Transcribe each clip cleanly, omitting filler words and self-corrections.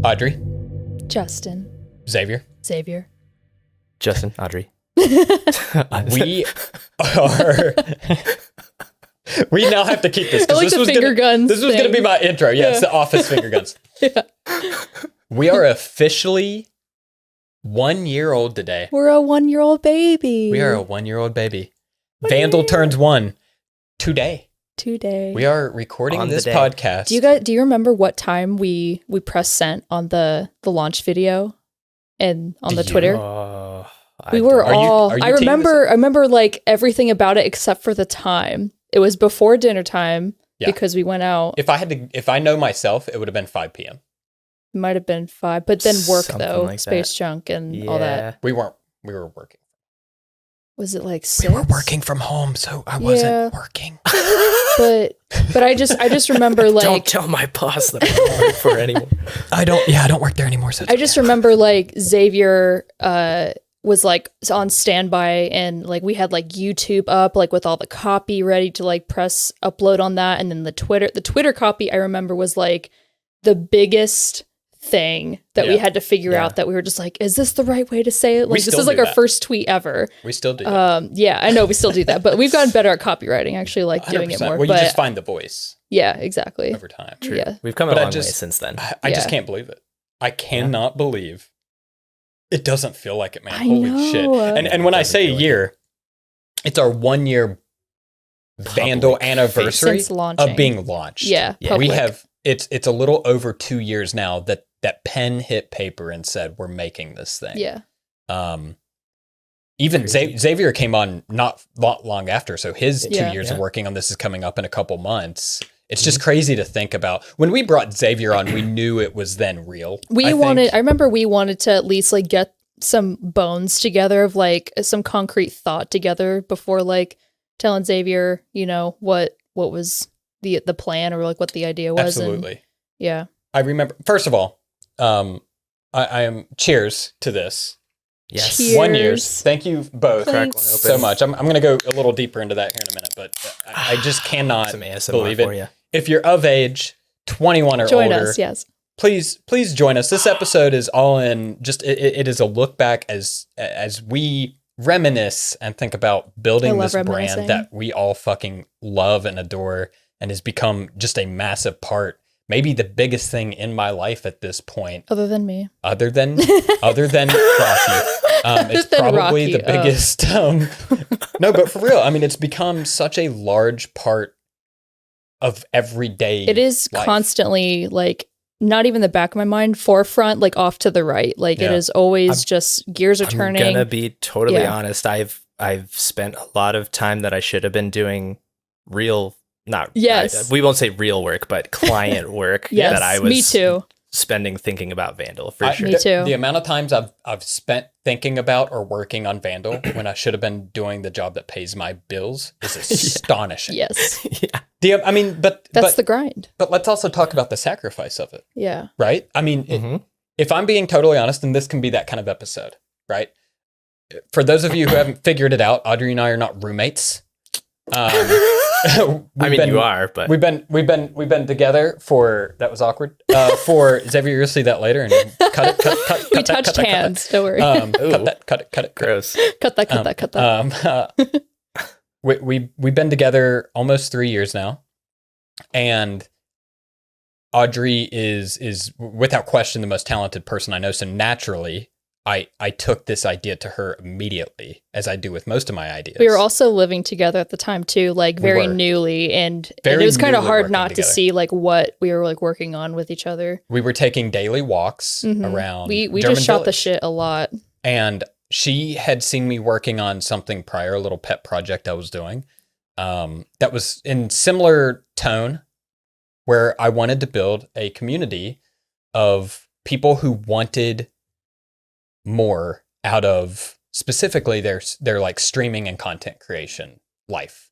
Audrey. Justin. Xavier. Justin. Audrey. We are... We now have to keep this. I like the finger guns. This was going to be my intro. Yeah, it's the office finger guns. Yeah. We are officially 1 year old today. We're a 1-year-old baby. We are a 1-year-old baby. Vandal turns 1 today. We are recording On this the day. podcast. Do you remember what time we press sent on the launch video and on the Twitter? I I remember like everything about it except for the time. It was before dinner time because we went out. If I know myself, it would have been 5 p.m. It might have been 5, but then work Something though, like space that. junk and all that. We were working. Was it like 6? We were working from home, so I wasn't working. But I just remember like Don't tell my boss that I don't work for anyone. I don't work there anymore. So I just remember like Xavier was like on standby and like we had like YouTube up like with all the copy ready to like press upload on that, and then the Twitter copy I remember was like the biggest thing that we had to figure out, that we were just like, is this the right way to say it? Like this is like our first tweet ever. We still do. Yeah, I know we still do that, but we've gotten better at copywriting. Actually, like doing it more. Well, you but just find the voice. Yeah, exactly. Over time. True. Yeah, We've come a long way since then. I just can't believe it. I cannot believe it doesn't feel like it, man. I Holy know. shit. And when I say a year, it's our 1 year Vandal anniversary since launching. of being launched. Yeah, We public. have it's a little over 2 years now that pen hit paper and said we're making this thing. Yeah. Even Xavier came on not long after, so his 2 years of Yeah. working on this is coming up in a couple months. It's just crazy to think about. When we brought Xavier on, we knew it was then real. I remember we wanted to at least like get some bones together of like some concrete thought together before like telling Xavier, you know, what was the plan or like what the idea was. Absolutely. And, yeah. I remember, first of all, I am cheers to this. Yes. Cheers. 1 year. Thank you both Thanks. so much. I'm going to go a little deeper into that here in a minute, but I just cannot Some ASMR believe for it. you. If you're of age, 21 or Join older, us, yes. please join us. This episode is all in just it is a look back as we reminisce and think about building this reminiscing. brand that we all fucking love and adore and has become just a massive part, maybe the biggest thing in my life at this point. Other than me. Other than Rocky. It's Than probably Rocky, the biggest. No, but for real, I mean, it's become such a large part of everyday. It is life. constantly like not even the back of my mind, forefront, like off to the right. Like it is always just gears are turning. I'm gonna be totally Yeah. honest. I've spent a lot of time that I should have been doing real, not Yes. we won't say real work, but client work Yes, that I was me too. spending thinking about Vandal for sure. Me too. The amount of times I've spent thinking about or working on Vandal when I should have been doing the job that pays my bills is astonishing. Yes. Yeah. That's the grind. But let's also talk about the sacrifice of it, Yeah. right? I mean, if I'm being totally honest, and this can be that kind of episode, right? For those of you who haven't figured it out, Audrey and I are not roommates. I mean, you are, but we've been together for, that was awkward. For Xavier, you'll see that later and cut it. We touched hands. Don't worry. Cut it. gross. Cut that. We've been together almost 3 years now, and Audrey is without question the most talented person I know. So naturally, I took this idea to her immediately, as I do with most of my ideas. We were also living together at the time too, like very newly, and it was kind of hard not to see like what we were like working on with each other. We were taking daily walks around. We German just shot the Village. shit a lot. And she had seen me working on something prior, a little pet project I was doing, that was in similar tone, where I wanted to build a community of people who wanted more out of specifically their like streaming and content creation life.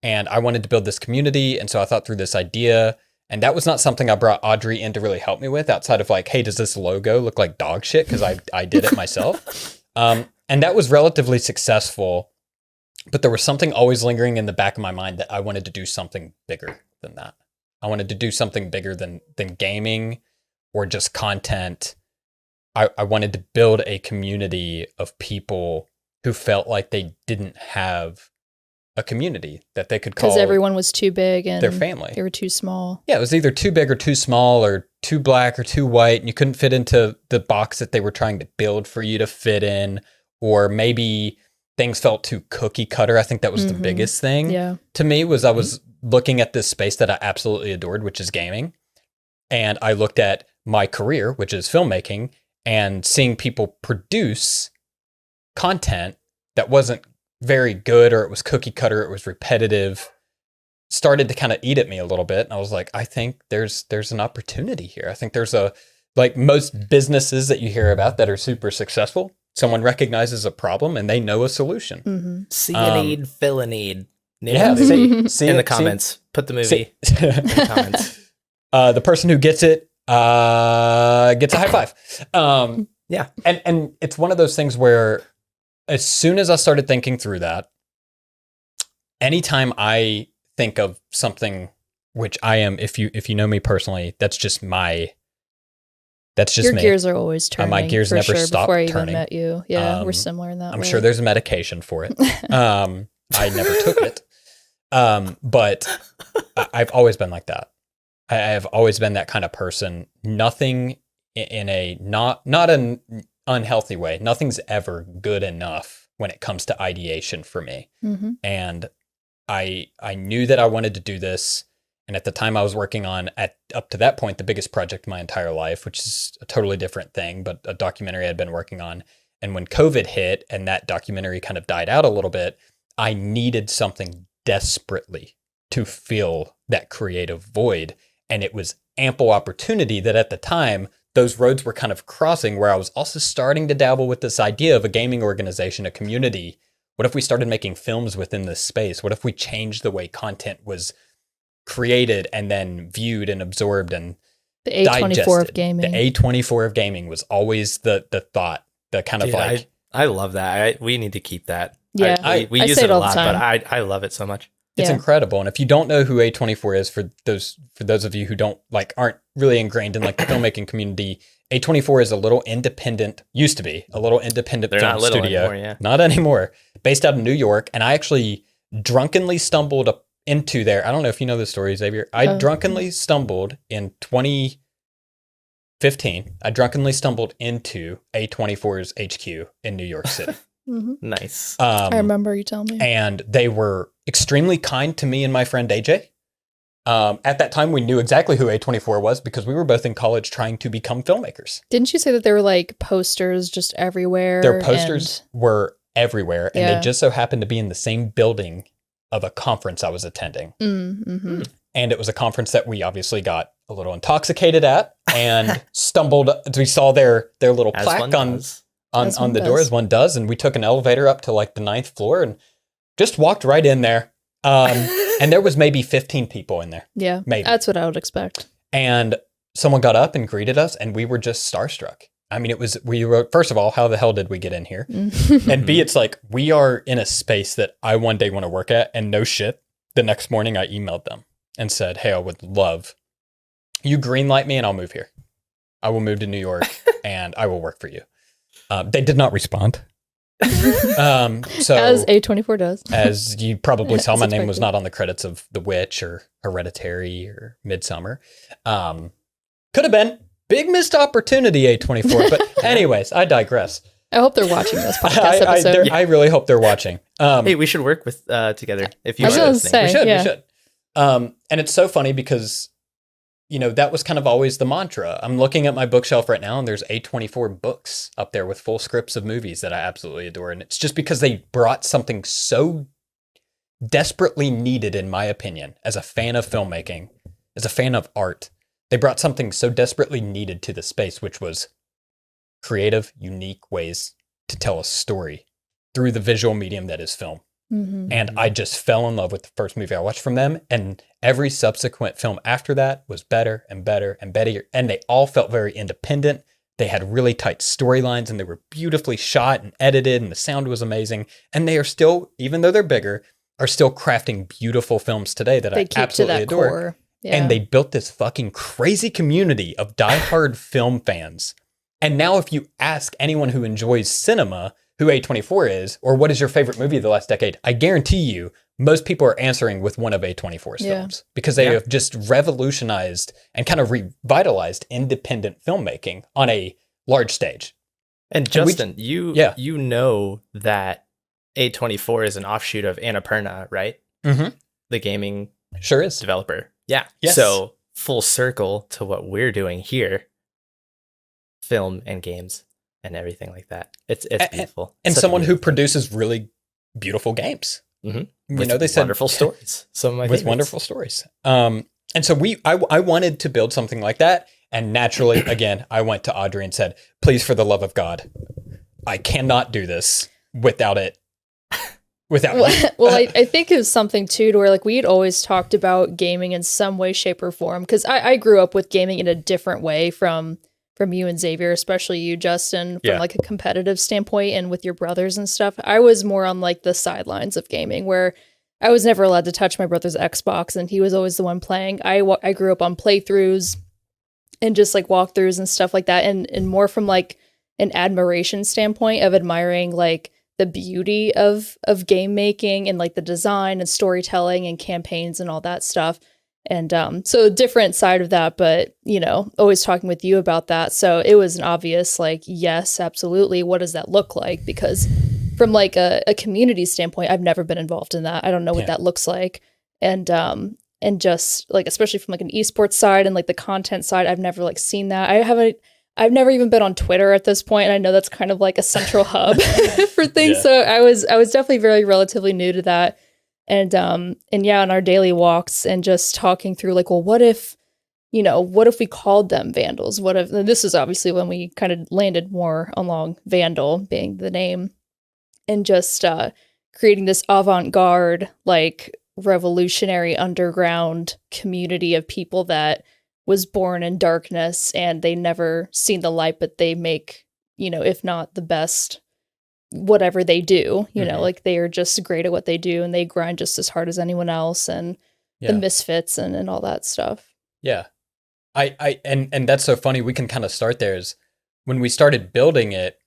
And I wanted to build this community. And so I thought through this idea, and that was not something I brought Audrey in to really help me with outside of like, hey, does this logo look like dog shit? Because I did it myself. And that was relatively successful, but there was something always lingering in the back of my mind that I wanted to do something bigger than that. I wanted to do something bigger than gaming or just content. I wanted to build a community of people who felt like they didn't have a community that they could call because everyone was too big and their family. They were too small. Yeah, it was either too big or too small or too black or too white, and you couldn't fit into the box that they were trying to build for you to fit in, or maybe things felt too cookie cutter. I think that was the biggest thing to me was I was looking at this space that I absolutely adored, which is gaming. And I looked at my career, which is filmmaking, and seeing people produce content that wasn't very good, or it was cookie cutter, it was repetitive, started to kind of eat at me a little bit. And I was like, I think there's an opportunity here. I think there's like most businesses that you hear about that are super successful, someone recognizes a problem and they know a solution. See a need, fill a need. Yeah, see in the comments. Put the movie in the comments. The person who gets it gets a high five. Yeah. And it's one of those things where as soon as I started thinking through that, anytime I think of something, which I am, if you know me personally, that's just me. Your gears are always turning. My gears never stop before I turning. even met you. Yeah, we're similar in that way. I'm sure there's a medication for it. I never took it. But I've always been like that. I have always been that kind of person. Nothing in a not an unhealthy way. Nothing's ever good enough when it comes to ideation for me. And I knew that I wanted to do this. And at the time I was working on, up to that point, the biggest project of my entire life, which is a totally different thing, but a documentary I'd been working on. And when COVID hit and that documentary kind of died out a little bit, I needed something desperately to fill that creative void. And it was ample opportunity that at the time, those roads were kind of crossing, where I was also starting to dabble with this idea of a gaming organization, a community. What if we started making films within this space? What if we changed the way content was created and then viewed and absorbed and the A24 digested? of gaming. The A24 of gaming was always the thought, the kind of like... I love that. We need to keep that. Yeah, we use it a lot, but I love it so much. It's incredible. And if you don't know who A24 is, for those of you who aren't really ingrained in like the filmmaking community, A24 is a little independent, used to be a little independent They're film not little studio. anymore, yeah. Not anymore. Based out of New York. And I actually drunkenly stumbled into there. I don't know if you know the story, Xavier. I drunkenly stumbled in 2015. I drunkenly stumbled into A24's HQ in New York City. Nice. I remember you telling me. And they were extremely kind to me and my friend AJ. At that time, we knew exactly who A24 was because we were both in college trying to become filmmakers. Didn't you say that there were like posters just everywhere? Their posters were everywhere, and they just so happened to be in the same building of a conference I was attending. And it was a conference that we obviously got a little intoxicated at and stumbled. We saw their little plaque on the door, as one does, and we took an elevator up to like the 9th floor and just walked right in there. And there was maybe 15 people in there. Yeah, maybe. That's what I would expect. And someone got up and greeted us, and we were just starstruck. I mean, we were, first of all, how the hell did we get in here? And B, it's like, we are in a space that I one day want to work at, and no shit. The next morning I emailed them and said, hey, I would love, you greenlight me and I'll move here. I will move to New York and I will work for you. They did not respond. So as A24 does. As you probably saw, my name was not on the credits of The Witch or Hereditary or Midsummer. Could have been. Big missed opportunity, A24. But anyways, I digress. I hope they're watching this podcast episode. I really hope they're watching. Hey, we should work with together if you are listening. We should. And it's so funny because, that was kind of always the mantra. I'm looking at my bookshelf right now, and there's A24 books up there with full scripts of movies that I absolutely adore. And it's just because they brought something so desperately needed, in my opinion, as a fan of filmmaking, as a fan of art. They brought something so desperately needed to the space, which was creative, unique ways to tell a story through the visual medium that is film. And I just fell in love with the first movie I watched from them. And every subsequent film after that was better and better and better. And they all felt very independent. They had really tight storylines, and they were beautifully shot and edited, and the sound was amazing. And they are still, even though they're bigger, are still crafting beautiful films today that I absolutely adore. Core. Yeah. And they built this fucking crazy community of diehard film fans. And now if you ask anyone who enjoys cinema who A24 is, or what is your favorite movie of the last decade, I guarantee you most people are answering with one of A24's films because they have just revolutionized and kind of revitalized independent filmmaking on a large stage. And Justin, you know that A24 is an offshoot of Annapurna, right? Mm-hmm. The gaming sure is developer. Yeah. Yes. So full circle to what we're doing here, film and games and everything like that. It's beautiful. And Such someone a who beautiful thing. produces really beautiful games. Mm-hmm. You know, they said wonderful stories. Some of my with favorites. wonderful stories. And so I wanted to build something like that. And naturally, again, I went to Audrey and said, please, for the love of God, I cannot do this without it. Well, I think it was something too to where like we had always talked about gaming in some way, shape, or form. Because I grew up with gaming in a different way from you and Xavier, especially you, Justin, from like a competitive standpoint and with your brothers and stuff. I was more on like the sidelines of gaming where I was never allowed to touch my brother's Xbox and he was always the one playing. I grew up on playthroughs and just like walkthroughs and stuff like that. And more from like an admiration standpoint of admiring like the beauty of game making and like the design and storytelling and campaigns and all that stuff. And so a different side of that, but, you know, always talking with you about that. So it was an obvious, like, yes, absolutely. What does that look like? Because from like a community standpoint, I've never been involved in that. I don't know what that looks like. And just like, especially from like an esports side and like the content side, I've never like seen that. I've never even been on Twitter at this point, and I know that's kind of like a central hub for things. Yeah. So I was definitely very relatively new to that. And yeah, on our daily walks and just talking through like, well, what if we called them Vandals? What if, and this is obviously when we kind of landed more along Vandal being the name, and just creating this avant-garde, like revolutionary underground community of people that was born in darkness and they never seen the light, but they make, you know, if not the best, whatever they do, you know, like they are just great at what they do and they grind just as hard as anyone else, and the misfits and all that stuff. Yeah. And that's so funny. We can kind of start there. Is when we started building it,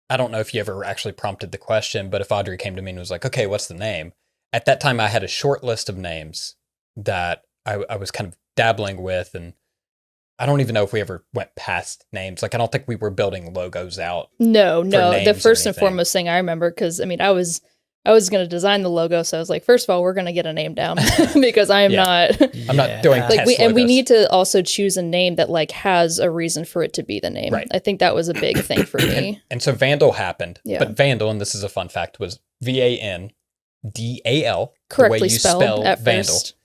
I don't know if you ever actually prompted the question, but if Audrey came to me and was like, okay, what's the name? At that time, I had a short list of names that I was kind of dabbling with, and I don't even know if we ever went past names. Like, I don't think we were building logos out. No. The first and foremost thing I remember, because I mean, I was going to design the logo, so I was like, first of all, we're going to get a name down because I am not. I'm not doing like we need to also choose a name that like has a reason for it to be the name. Right. I think that was a big thing for me. And so Vandyl happened, but Vandyl, and this is a fun fact, was Vandal, correctly the way you spell at Vandal, first.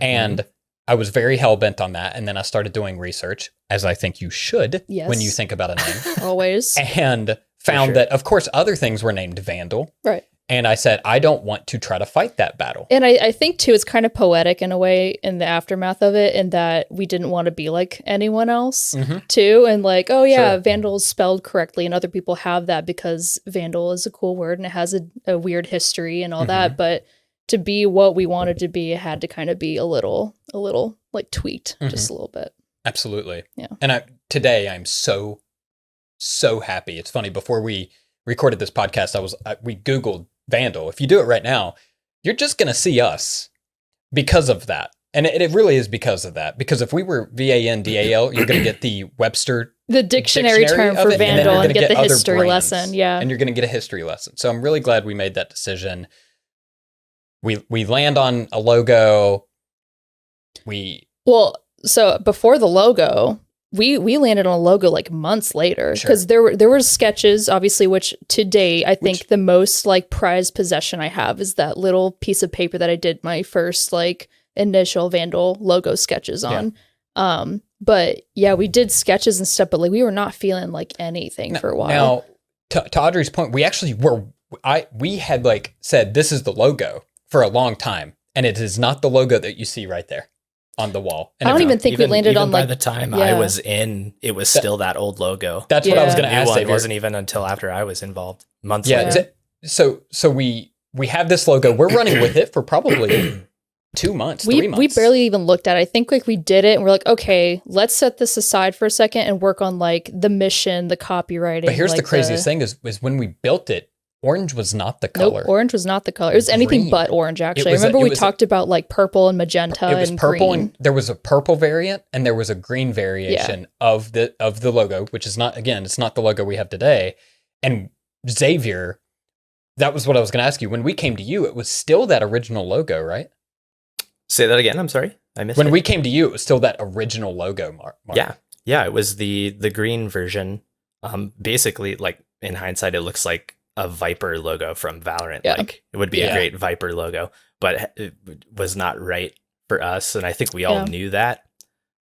And I was very hell-bent on that, and then I started doing research, as I think you should when you think about a name. Always. And found that, of course, other things were named Vandal. Right. And I said, I don't want to try to fight that battle. And I think, too, it's kind of poetic in a way in the aftermath of it, in that we didn't want to be like anyone else, too. And like, oh, yeah, Vandal is spelled correctly, and other people have that because Vandal is a cool word and it has a weird history and all that. But to be what we wanted to be, it had to kind of be a little like tweaked just a little bit. Absolutely. Yeah. And today I'm so happy. It's funny, before we recorded this podcast, we Googled Vandal. If you do it right now, you're just going to see us because of that. And it really is because of that. Because if we were Vandal, you're going to get the Webster the dictionary term for Vandal and get the history lesson. Yeah. And you're going to get a history lesson. So I'm really glad we made that decision. We land on a logo. So before the logo, we landed on a logo like months later, because there were sketches, obviously, which today I think the most like prized possession I have is that little piece of paper that I did my first like initial Vandal logo sketches on. But yeah, we did sketches and stuff, but like we were not feeling like anything for a while. Now, to Audrey's point, we actually we had like said this is the logo for a long time, and it is not the logo that you see right there on the wall. And I don't even think we landed on like, by the time I was in, it was still that old logo. That's what I was going to ask. It wasn't even until after I was involved months later. So we have this logo. We're running with it for probably 2 months, we 3 months. we barely even looked at it. I think like we did it and we're like, okay, let's set this aside for a second and work on like the mission, the copywriting. But here's like, the craziest thing is when we built it, orange was not the color. Nope, orange was not the color. It was anything Green. but orange, actually. Was I remember we was talked about like purple and magenta It was and purple green. and there was a purple variant and there was a green variation of the logo, which is not, again, it's not the logo we have today. And Xavier, that was what I was going to ask you. When we came to you, it was still that original logo, right? Say that again. I'm sorry. I missed When it. we came to you, it was still that original logo, Mark. Yeah. Yeah. It was the green version. Basically, like in hindsight, it looks like a Viper logo from Valorant. Yeah. Like it would be a great Viper logo, but it was not right for us. And I think we all knew that.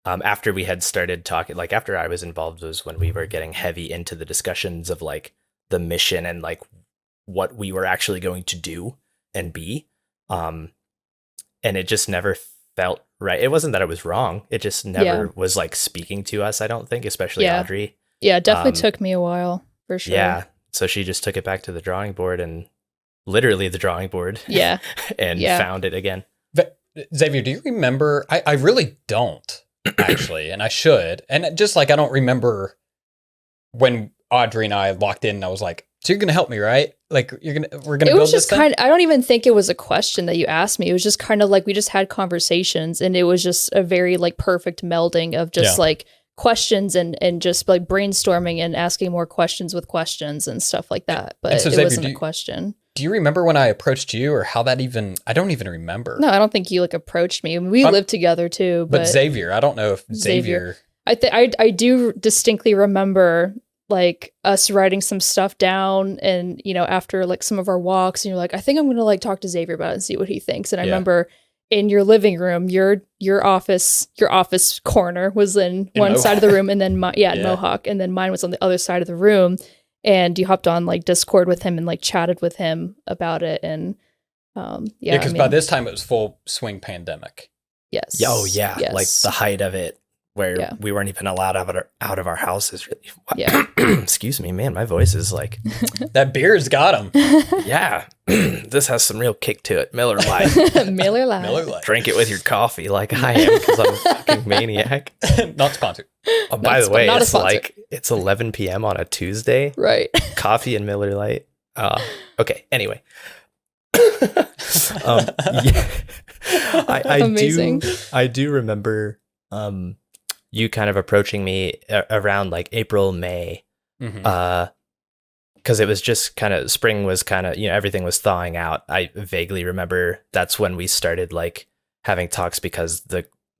After we had started talking, like after I was involved was when we were getting heavy into the discussions of like the mission and like what we were actually going to do and be. And it just never felt right. It wasn't that it was wrong. It just never was like speaking to us, I don't think, especially Audrey. Yeah, it definitely took me a while for sure. Yeah. So she just took it back to the drawing board and literally the drawing board. Yeah. and found it again. Xavier, do you remember? I really don't, actually, and I should. And just like I don't remember when Audrey and I locked in and I was like, so you're going to help me, right? Like we're going to build this thing? It was just kind of, I don't even think it was a question that you asked me. It was just kind of like we just had conversations and it was just a very like perfect melding of just like questions and just like brainstorming and asking more questions with questions and stuff like that. But so it Xavier, wasn't a question. Do you remember when I approached you or how that even, I don't even remember. No, I don't think you like approached me. We lived together too. But Xavier, I don't know if Xavier. I do distinctly remember like us writing some stuff down and, you know, after like some of our walks and you're like, I think I'm going to like talk to Xavier about it and see what he thinks. And I remember in your living room, your office corner was in one Mohawk. side of the room and then in Mohawk. And then mine was on the other side of the room. And you hopped on like Discord with him and like chatted with him about it. And because by this time it was full swing pandemic. Yes. Oh yeah. Yes. Like the height of it where we weren't even allowed out of our houses. Really. Yeah. Excuse me, man. My voice is like that beer's got him. Yeah. This has some real kick to it. Miller Lite. Miller Lite. Drink it with your coffee like I am because I'm a fucking maniac. Not sponsored. Oh, by the way, it's like it's 11 p.m. on a Tuesday. Right. Coffee and Miller Lite. Okay. Anyway. I do remember you kind of approaching me around like April, May. Because it was just kind of spring was kind of, you know, everything was thawing out. I vaguely remember that's when we started like having talks because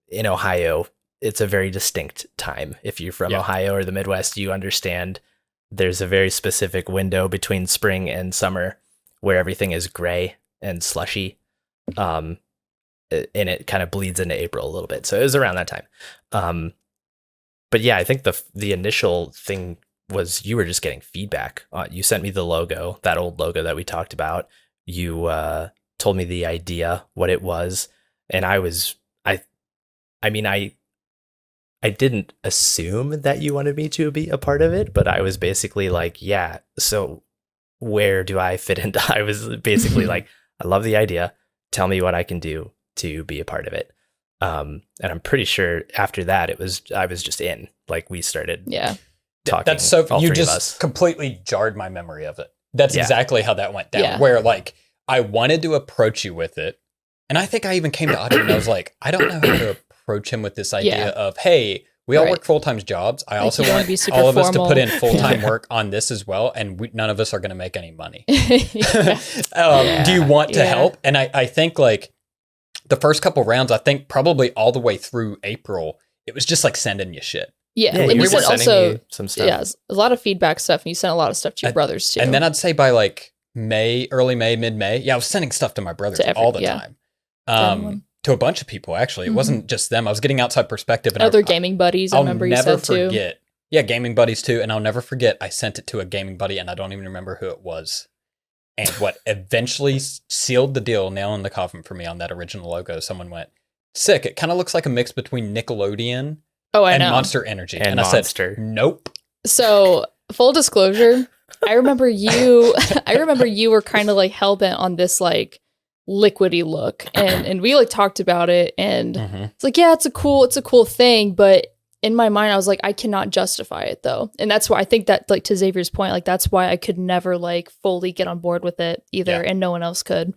in Ohio, it's a very distinct time. If you're from Ohio or the Midwest, you understand there's a very specific window between spring and summer where everything is gray and slushy. And it kind of bleeds into April a little bit. So it was around that time. But yeah, I think the initial thing was you were just getting feedback. You sent me the logo, that old logo that we talked about. You told me the idea, what it was, and I didn't assume that you wanted me to be a part of it, but I was basically like, yeah, so where do I fit into? I was basically like, I love the idea. Tell me what I can do to be a part of it. And I'm pretty sure after that, I was just in. Like we started talking. That's so all you three of just us. Completely jarred my memory of it. That's exactly how that went down. Yeah. Where like I wanted to approach you with it, and I think I even came to Audrey and I was like, I don't know how to approach him with this idea of, hey, we all work full-time jobs. I also want all of us to put in full-time work on this as well, and none of us are going to make any money. Do you want to help? And I think like the first couple rounds, I think probably all the way through April, it was just like sending you shit. Yeah, like you were sent sending also me some stuff. Yeah, a lot of feedback stuff, and you sent a lot of stuff to your brothers too. And then I'd say by like early May, mid-May, I was sending stuff to my brothers all the time. To a bunch of people, actually. It wasn't just them. I was getting outside perspective. And other gaming buddies, I remember you said too. I'll never forget. Yeah, gaming buddies too. And I'll never forget, I sent it to a gaming buddy, and I don't even remember who it was. And what eventually sealed the deal, nail in the coffin for me on that original logo, someone went, sick. It kind of looks like a mix between Nickelodeon and Monster Energy. And I said, nope. So, full disclosure, I remember you were kind of like hell-bent on this like liquidy look, and we like talked about it, and Mhm. it's like, yeah, it's a cool thing, but in my mind I was like, I cannot justify it though. And that's why I think that, like, to Xavier's point, like that's why I could never like fully get on board with it either, Yeah. and no one else could.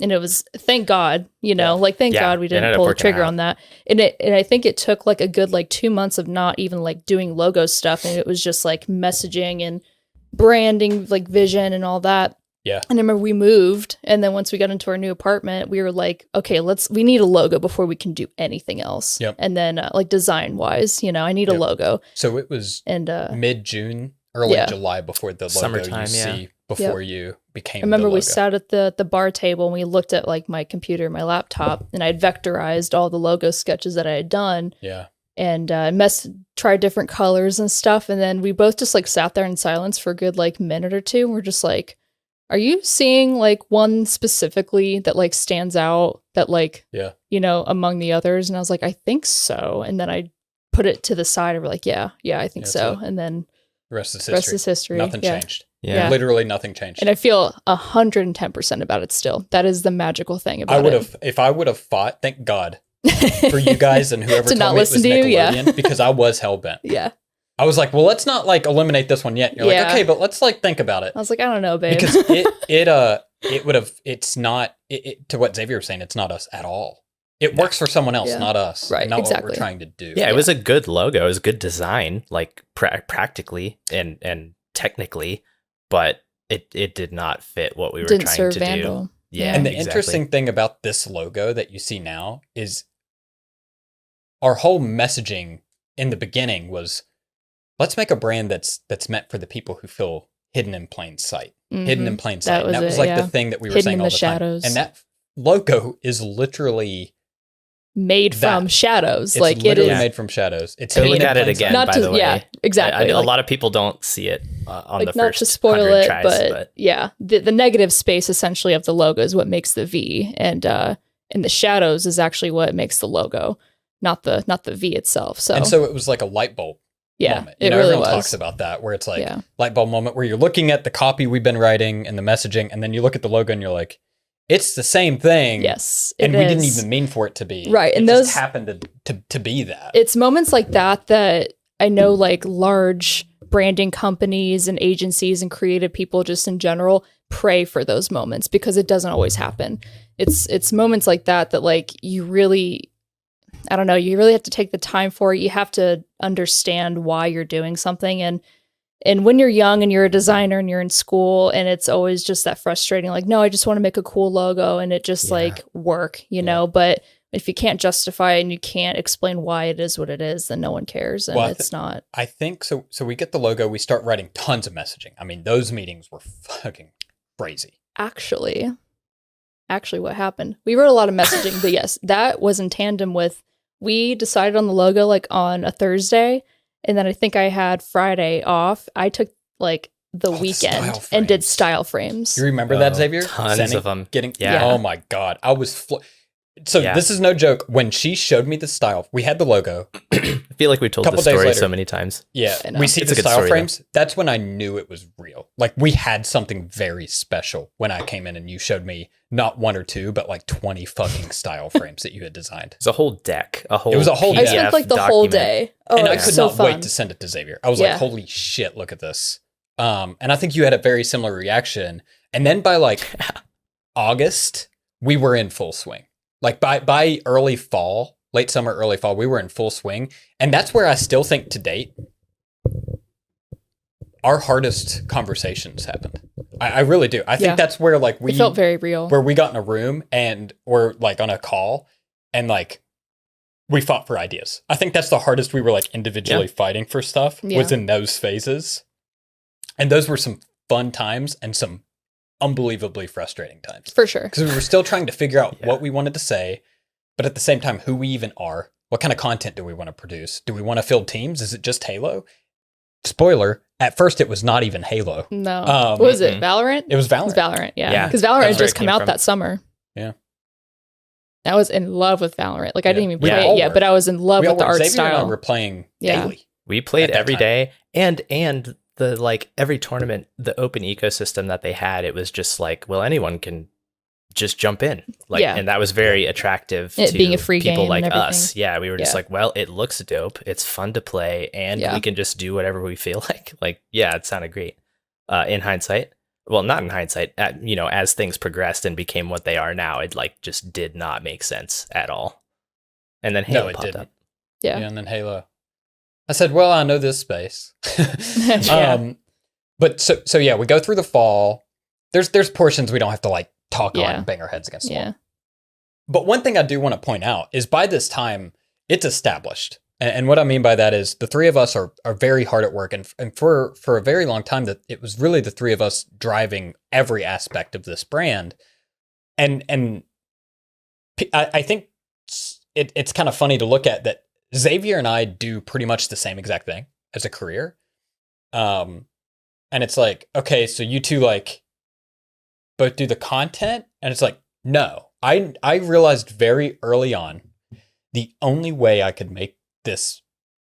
And it was, thank God, you know, Yeah. like thank Yeah, God we it ended didn't up pull the working trigger out. on that. And I think it took like a good like 2 months of not even like doing logo stuff, and it was just like messaging and branding, like vision and all that. Yeah. And I remember we moved, and then once we got into our new apartment, we were like, okay, we need a logo before we can do anything else. Yep. And then like design wise, you know, I need a Yep. logo. So it was And mid-June, early yeah. July before the logo Summertime, you yeah. see before you became I remember the we logo. sat at the bar table and we looked at like my computer, my laptop, and I'd vectorized all the logo sketches that I had done, Yeah. and tried different colors and stuff. And then we both just like sat there in silence for a good like minute or two. And we're just like, are you seeing like one specifically that like stands out that like, Yeah. you know, among the others? And I was like, I think so. And then I put it to the side and we're like, yeah, I think That's so. it. And then The rest is the history. rest is history. Nothing Yeah. changed. Yeah. Literally nothing changed. And I feel 110% about it still. That is the magical thing about I would it. have, if I would have fought, thank God for you guys and whoever To told not me it was listen to you, yeah. Nickelodeon, because I was hellbent. Yeah. I was like, well, let's not like eliminate this one yet. And you're Yeah. like, okay, but let's like think about it. I was like, I don't know, babe. Because it would have, it's not, to what Xavier was saying, it's not us at all. It works for someone else, Yeah. not us. Right, Not what exactly. we're trying to do. Yeah, it was a good logo. It was a good design, like practically and technically, but it did not fit what we were Didn't trying serve to Vandyl. do. Yeah, And the exactly. interesting thing about this logo that you see now is our whole messaging in the beginning was, let's make a brand that's meant for the people who feel hidden in plain sight. Hidden in Mhm. plain sight. was And that was it, like yeah. the thing that we were Hidden saying in all the the shadows. time. And that logo is literally Made that. from shadows. It's like it literally is made from shadows. It's So hidden look in at it plain again, sight. not by to the way. yeah, exactly. A like, lot of people don't see it on like the not first to spoil 100 it, tries, but yeah, the negative space essentially of the logo is what makes the V, and the shadows is actually what makes the logo, not the V itself. So And so it was like a light bulb yeah, moment. it really everyone was. talks about that, where it's like Yeah. light bulb moment, where you're looking at the copy we've been writing and the messaging, and then you look at the logo and you're like, it's the same thing. Yes, And it we didn't is. even mean for it to be. Right, It and just those- happened to be that. It's moments like that I know, like large branding companies and agencies and creative people just in general pray for those moments, because it doesn't always happen. It's moments like that like you really, I don't know, you really have to take the time for it. You have to understand why you're doing something. And when you're young and you're a designer and you're in school, and it's always just that frustrating, like, no, I just want to make a cool logo and it just like work, you know, but if you can't justify it and you can't explain why it is what it is, then no one cares. And Well, it's not. I think so. So we get the logo, we start writing tons of messaging. I mean, those meetings were fucking crazy. Actually what happened, we wrote a lot of messaging, but yes, that was in tandem with, we decided on the logo like on a Thursday, and then I think I had Friday off. I took like the Oh, the weekend style and did frames. style frames. You remember that, Xavier? tons Sending- of them. Getting, Yeah. Oh my God. I was, so Yeah. this is no joke. When she showed me the style, we had the logo. I feel like we told Couple the days story later. so many times. Yeah. I know. We see It's the a good style story, though. frames. That's when I knew it was real. Like we had something very special when I came in and you showed me not one or two, but like 20 fucking style frames that you had designed. It was a whole deck. It was a whole I deck. spent like the whole document. day. Oh, And it I was could so not fun. wait to send it to Xavier. I was Yeah. like, holy shit, look at this. And I think you had a very similar reaction. And then by like August, we were in full swing. Like by early fall, late summer, early fall, we were in full swing. And that's where I still think to date, our hardest conversations happened. I really do. I think Yeah. that's where like It felt very real. where we got in a room and we're like on a call and like we fought for ideas. I think that's the hardest we were like individually fighting for stuff was Yeah. in those phases. And those were some fun times and some unbelievably frustrating times. For sure. Because we were still trying to figure out Yeah. what we wanted to say, but at the same time, who we even are. What kind of content do we want to produce? Do we want to field teams? Is it just Halo? Spoiler, at first it was not even Halo. No. Um, what was it? Valorant? It was It was Valorant. Valorant, yeah. Yeah, Because Valorant that's had where just it come came out from. that summer. Yeah. I was in love with Valorant. Like I didn't even Yeah. play it yet, but I was in love We all with the were. art Xavier and I style. were playing Yeah. daily. We played At that every time. day, and the like every tournament, the open ecosystem that they had, it was just like, well, anyone can just jump in. Like, Yeah. and that was very attractive It to being a free people game like and us. everything. Yeah, we were just Yeah. like, well, it looks dope. It's fun to play, and Yeah. we can just do whatever we feel like. Like, yeah, it sounded great. In hindsight, well, not in hindsight. As things progressed and became what they are now, it like just did not make sense at all. And then Halo No, it popped didn't. up. Yeah. And then Halo. I said, well, I know this space. Yeah. But so yeah, we go through the fall. There's portions we don't have to like talk on Yeah. and bang our heads against the Yeah. wall. But one thing I do want to point out is by this time, it's established. And what I mean by that is the three of us are very hard at work. And for a very long time, that it was really the three of us driving every aspect of this brand. And I think it's kind of funny to look at that Xavier and I do pretty much the same exact thing as a career. And it's like, okay, so you two like both do the content, and it's like, no. I realized very early on the only way I could make this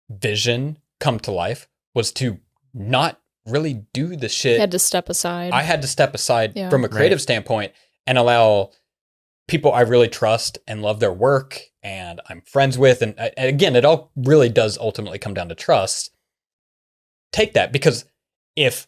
vision come to life was to not really do the shit. You had to step aside. I had to step aside Yeah. from a creative standpoint and allow people I really trust and love their work and I'm friends with. And again, it all really does ultimately come down to trust. Take that, because if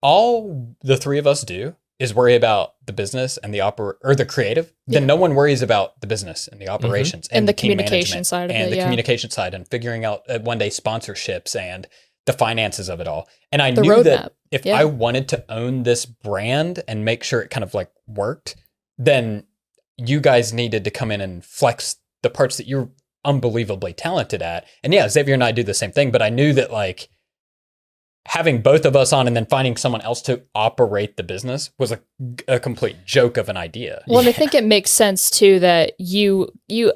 all the three of us do is worry about the business and the creative, then Yeah. no one worries about the business and the operations And the team communication management side of and it, the yeah. communication side and figuring out one day sponsorships and the finances of it all. And I The knew that roadmap. if Yeah. I wanted to own this brand and make sure it kind of like worked, then you guys needed to come in and flex the parts that you're unbelievably talented at. And yeah, Xavier and I do the same thing, but I knew that like having both of us on and then finding someone else to operate the business was a complete joke of an idea. Well, and I think it makes sense too that you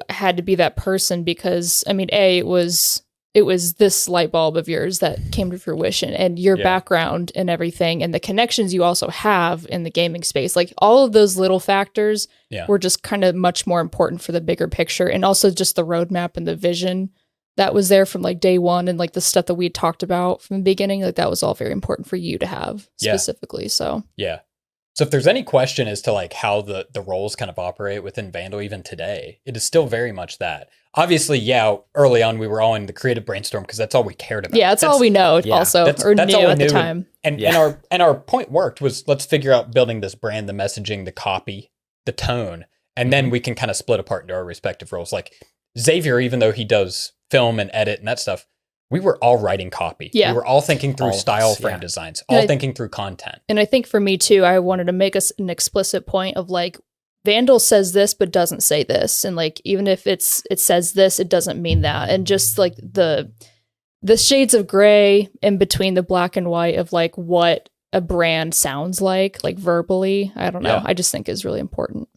had to be that person because I mean, it was this light bulb of yours that came to fruition, and your Yeah. background and everything, and the connections you also have in the gaming space. Like all of those little factors Yeah. were just kind of much more important for the bigger picture, and also just the roadmap and the vision that was there from like day one, and like the stuff that we talked about from the beginning. Like that was all very important for you to have Yeah. specifically. So Yeah. So if there's any question as to like how the roles kind of operate within Vandal even today, it is still very much that. Obviously, yeah, early on we were all in the creative brainstorm because that's all we cared about. yeah, that's all we know. yeah, Also, that's or all knew we at the knew. time. And Yeah. and our point worked was let's figure out building this brand, the messaging, the copy, the tone, and then we can kind of split apart into our respective roles. Like Xavier, even though he does film and edit and that stuff, we were all writing copy. Yeah. We were all thinking through All of style us, frame yeah. designs, And all I- thinking through content. And I think for me too, I wanted to make us an explicit point of like, Vandal says this but doesn't say this, and like even if it says this, it doesn't mean that, and just like the shades of gray in between the black and white of like what a brand sounds like verbally. I don't know. Yeah. I just think is really important.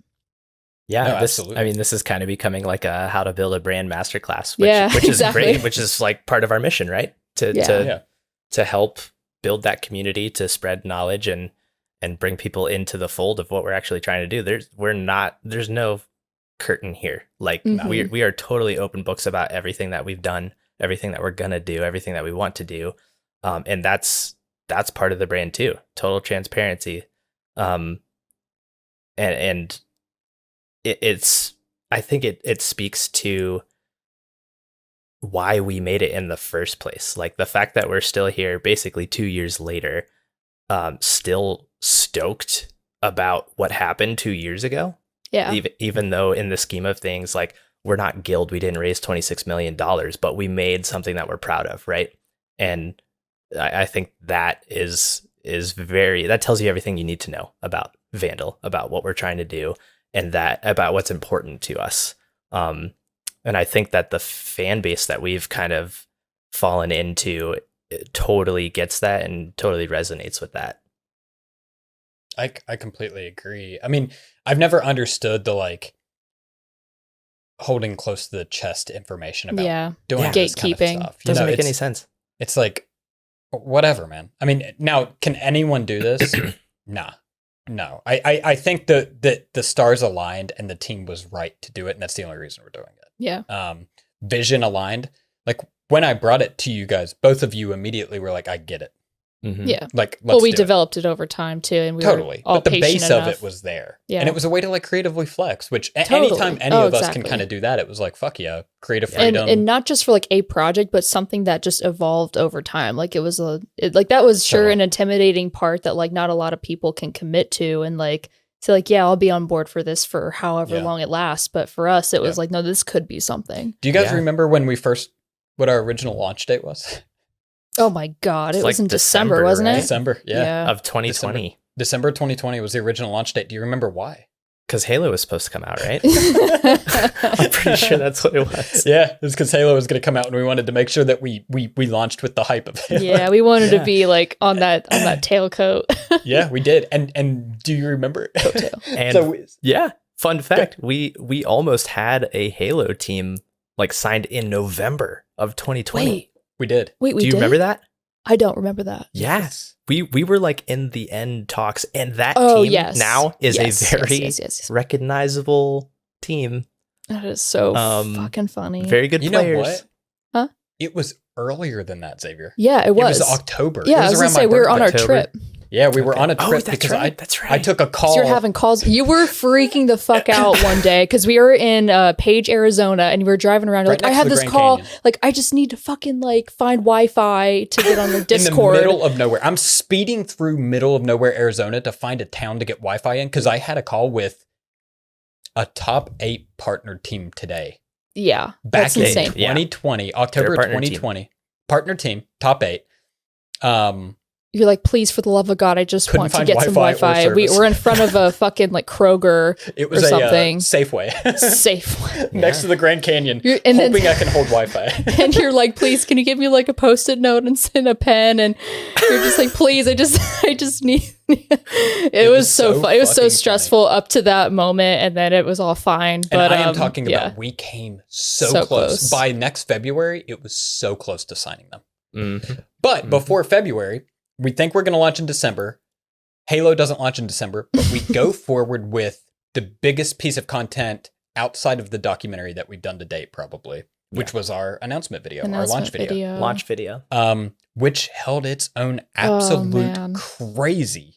Yeah, No, this absolutely. this is kind of becoming like a how to build a brand masterclass, which, Yeah, which is exactly. great, which is like part of our mission, right? Yeah. To help build that community, to spread knowledge and bring people into the fold of what we're actually trying to do. There's no curtain here. Like Mhm. we are totally open books about everything that we've done, everything that we're gonna do, everything that we want to do. And that's part of the brand too. Total transparency. And it's I think it speaks to why we made it in the first place. Like the fact that we're still here basically 2 years later, still stoked about what happened 2 years ago. Yeah. Even though in the scheme of things, like we're not Guild, we didn't raise $26 million, but we made something that we're proud of, right? And I think that is that tells you everything you need to know about Vandal, about what we're trying to do, and that about what's important to us. And I think that the fan base that we've kind of fallen into totally gets that and totally resonates with that. I completely agree. I mean, I've never understood the like holding close to the chest information about Yeah. doing Yeah. this kind of Gatekeeping. stuff. Doesn't make it's- any sense. It's like whatever, man. I mean, now can anyone do this? Nah. No. I think that the stars aligned and the team was right to do it, and that's the only reason we're doing it. Yeah. Vision aligned. Like when I brought it to you guys, both of you immediately were like, I get it. Yeah. Like, Well, let's we do it. developed it over time too, and we Totally. were all But the patient base enough. of it was there. Yeah. And it was a way to like creatively flex, which Totally. anytime any Oh, of us can exactly. kind of do that, it was like, fuck yeah, creative and freedom. not just for like a project, but something that just evolved over time. Like it was that was sure Totally. an intimidating part that like not a lot of people can commit to, and like so like yeah, I'll be on board for this for however Yeah. long it lasts. But for us, it was Yeah. like no, this could be something. Do you guys Yeah. remember when what our original launch date was? Oh my god, It's it was like in December, December, wasn't right? it? December. Yeah. Of 2020. December 2020 was the original launch date. Do you remember why? Because Halo was supposed to come out, right? Yeah. I'm pretty sure that's what it was. Yeah, it's because Halo was going to come out, and we wanted to make sure that we launched with the hype of Halo. Yeah, we wanted Yeah. to be like on that tailcoat. Yeah, we did. And do you remember? Coattail. And So yeah, fun fact, we almost had a Halo team like signed in November of 2020. we did. Wait, we Do you did? remember that? I don't remember that. Yes. We were like in the end talks, and that Oh, team yes. now is Yes, a very yes. recognizable team. That is so fucking funny. Very good You players. know what? Huh? It was earlier than that, Xavier. Yeah, it was. It was October. Yeah, it I was gonna around my say we were on our birthday. trip. Yeah, we were on a Oh, trip that's because right. That's right. I took a call. So you're having calls. You were freaking the fuck out one day because we were in Page, Arizona, and we were driving around. You're Right like, I next have to the this Grand call. Canyon. Like, I just need to fucking like find Wi-Fi to get on the in Discord. the middle of nowhere. I'm speeding through middle of nowhere, Arizona to find a town to get Wi-Fi in because I had a call with a top 8 partner team today. Yeah, Back that's in insane. Yeah. 2020, October Their partner 2020. Partner team, top 8. You're like, please, for the love of God, I just Couldn't want to find get some Wi-Fi or Wi-Fi. We service. were in front of a fucking like Kroger It was or a something. Safeway Safe. next to the Grand Canyon, And then- hoping I can hold Wi-Fi. And you're like, please, can you give me like a post-it note and send a pen? And you're just like, please, I just need. It was so fun. It was so fucking stressful up to that moment, and then it was all fine. And But I am talking yeah. about we came so So close. close. By next February, it was so close to signing them. Mhm. But before February, we think we're going to launch in December. Halo doesn't launch in December, but we go forward with the biggest piece of content outside of the documentary that we've done to date, probably, which was our announcement video, our launch video. Launch video. Which held its own Oh, absolute man. crazy,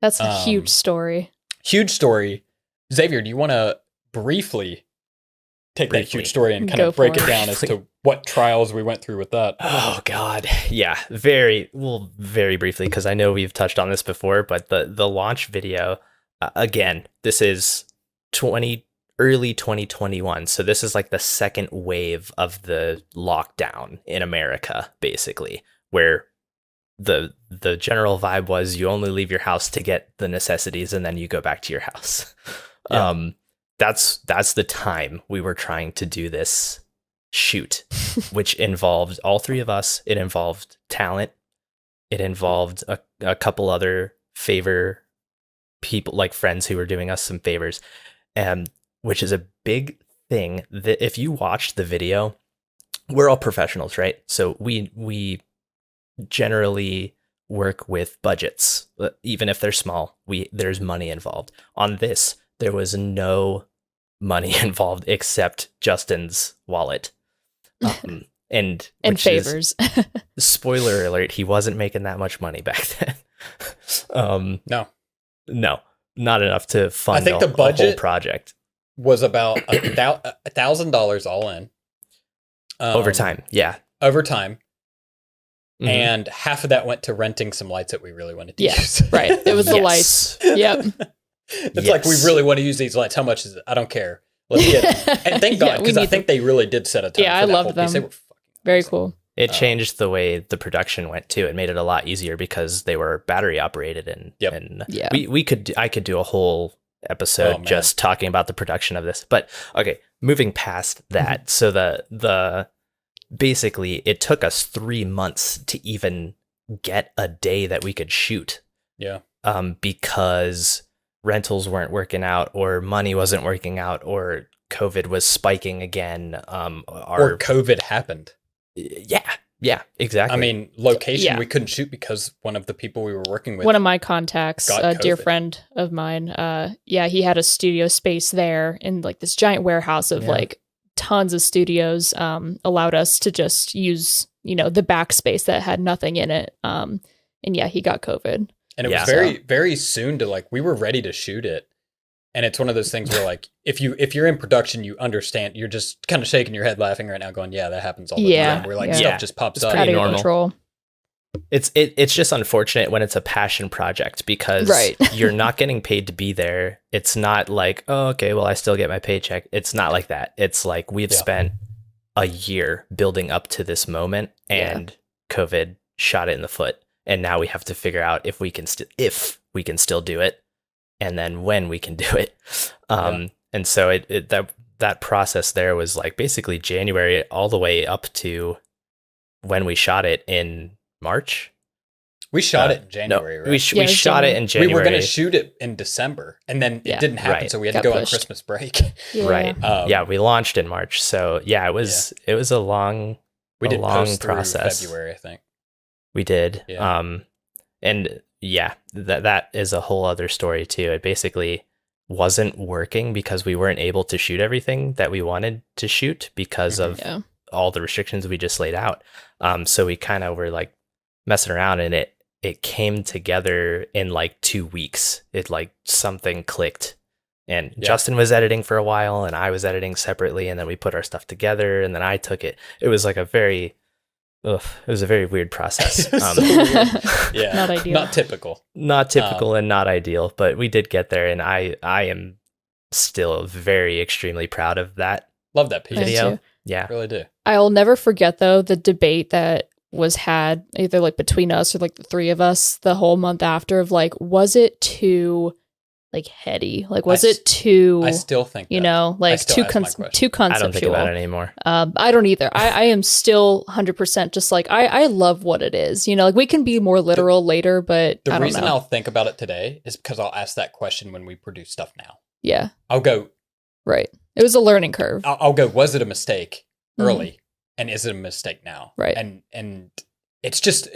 That's a huge story. huge story. Xavier, do you want to briefly take that Briefly. huge story and kind Go of break for it it. down as to what trials we went through with that? Oh God, yeah, very briefly because I know we've touched on this before, but the launch video again, this is early 2021, so this is like the second wave of the lockdown in America, basically, where the general vibe was you only leave your house to get the necessities and then you go back to your house. Yeah. That's the time we were trying to do this shoot, which involved all three of us. It involved talent. It involved a couple other favor people, like friends who were doing us some favors, which is a big thing. That if you watch the video, we're all professionals, right? So we generally work with budgets, even if they're small. There's money involved. On this, there was no money involved except Justin's wallet. And which is- favors. spoiler alert, he wasn't making that much money back then. No, not enough to fund I think a the budget whole project. Was about $1,000 all in. Over time. Yeah. Over time. Mhm. And half of that went to renting some lights that we really wanted to Yeah, use. right. It was the Yes. lights. Yep. It's like, we Yes. really want to use these lights. How much is it? I don't care. Let's get them. And thank Yeah, God, we because I need think they really did set a tone. Yeah, for I that loved whole piece. They them. were fucking Very amazing. cool. It changed the way the production went too. It made it a lot easier because they were battery operated and Yeah. I could do a whole episode Oh, man. just talking about the production of this. But okay, moving past that. So the basically it took us 3 months to even get a day that we could shoot. Yeah. Because rentals weren't working out or money wasn't working out or COVID was spiking again. Or COVID happened. Yeah, exactly. I mean, location, Yeah. we couldn't shoot because one of the people we were working with. One of my contacts, got a dear COVID. friend of mine, he had a studio space there in like this giant warehouse of Yeah. like tons of studios, allowed us to just use, the backspace that had nothing in it. And and yeah, he got COVID. And it was very, very soon to like, we were ready to shoot it. And it's one of those things where like, if you're in production, you understand, you're just kind of shaking your head laughing right now going, yeah, that happens all the time. Where like stuff just pops up. Pretty out of normal. Control. It's just unfortunate when it's a passion project because you're not getting paid to be there. It's not like, oh, okay, well, I still get my paycheck. It's not like that. It's like we've spent a year building up to this moment and COVID shot it in the foot. And now we have to figure out if we can still do it, and then when we can do it. And so that process there was like basically January all the way up to when we shot it in March. We shot it in January, right? We shot it in January. We were going to shoot it in December, and then it didn't happen, so we had to go on Christmas break. Right. We launched in March. So it was a long process. February, I think. We did. Yeah. And that is a whole other story too. It basically wasn't working because we weren't able to shoot everything that we wanted to shoot because of all the restrictions we just laid out. So we kind of were like messing around, and it came together in like 2 weeks. It like something clicked, and Justin was editing for a while and I was editing separately, and then we put our stuff together, and then I took it. It was like a very weird process. So weird. Yeah. Not ideal. Not typical. Not typical and not ideal, but we did get there, and I am still very extremely proud of that. Love that piece. Video. Yeah. Really do. I'll never forget though the debate that was had either like between us or like the three of us the whole month after of like, was it too like heady? Like, was it too? I still think like too conceptual. I don't think about it anymore. I don't either. I am still 100% just like I love what it is. Like we can be more literal later, but the I don't reason know. I'll think about it today is because I'll ask that question when we produce stuff now. Yeah. I'll go. Right. It was a learning curve. I'll go. Was it a mistake early, and is it a mistake now? Right. And it's just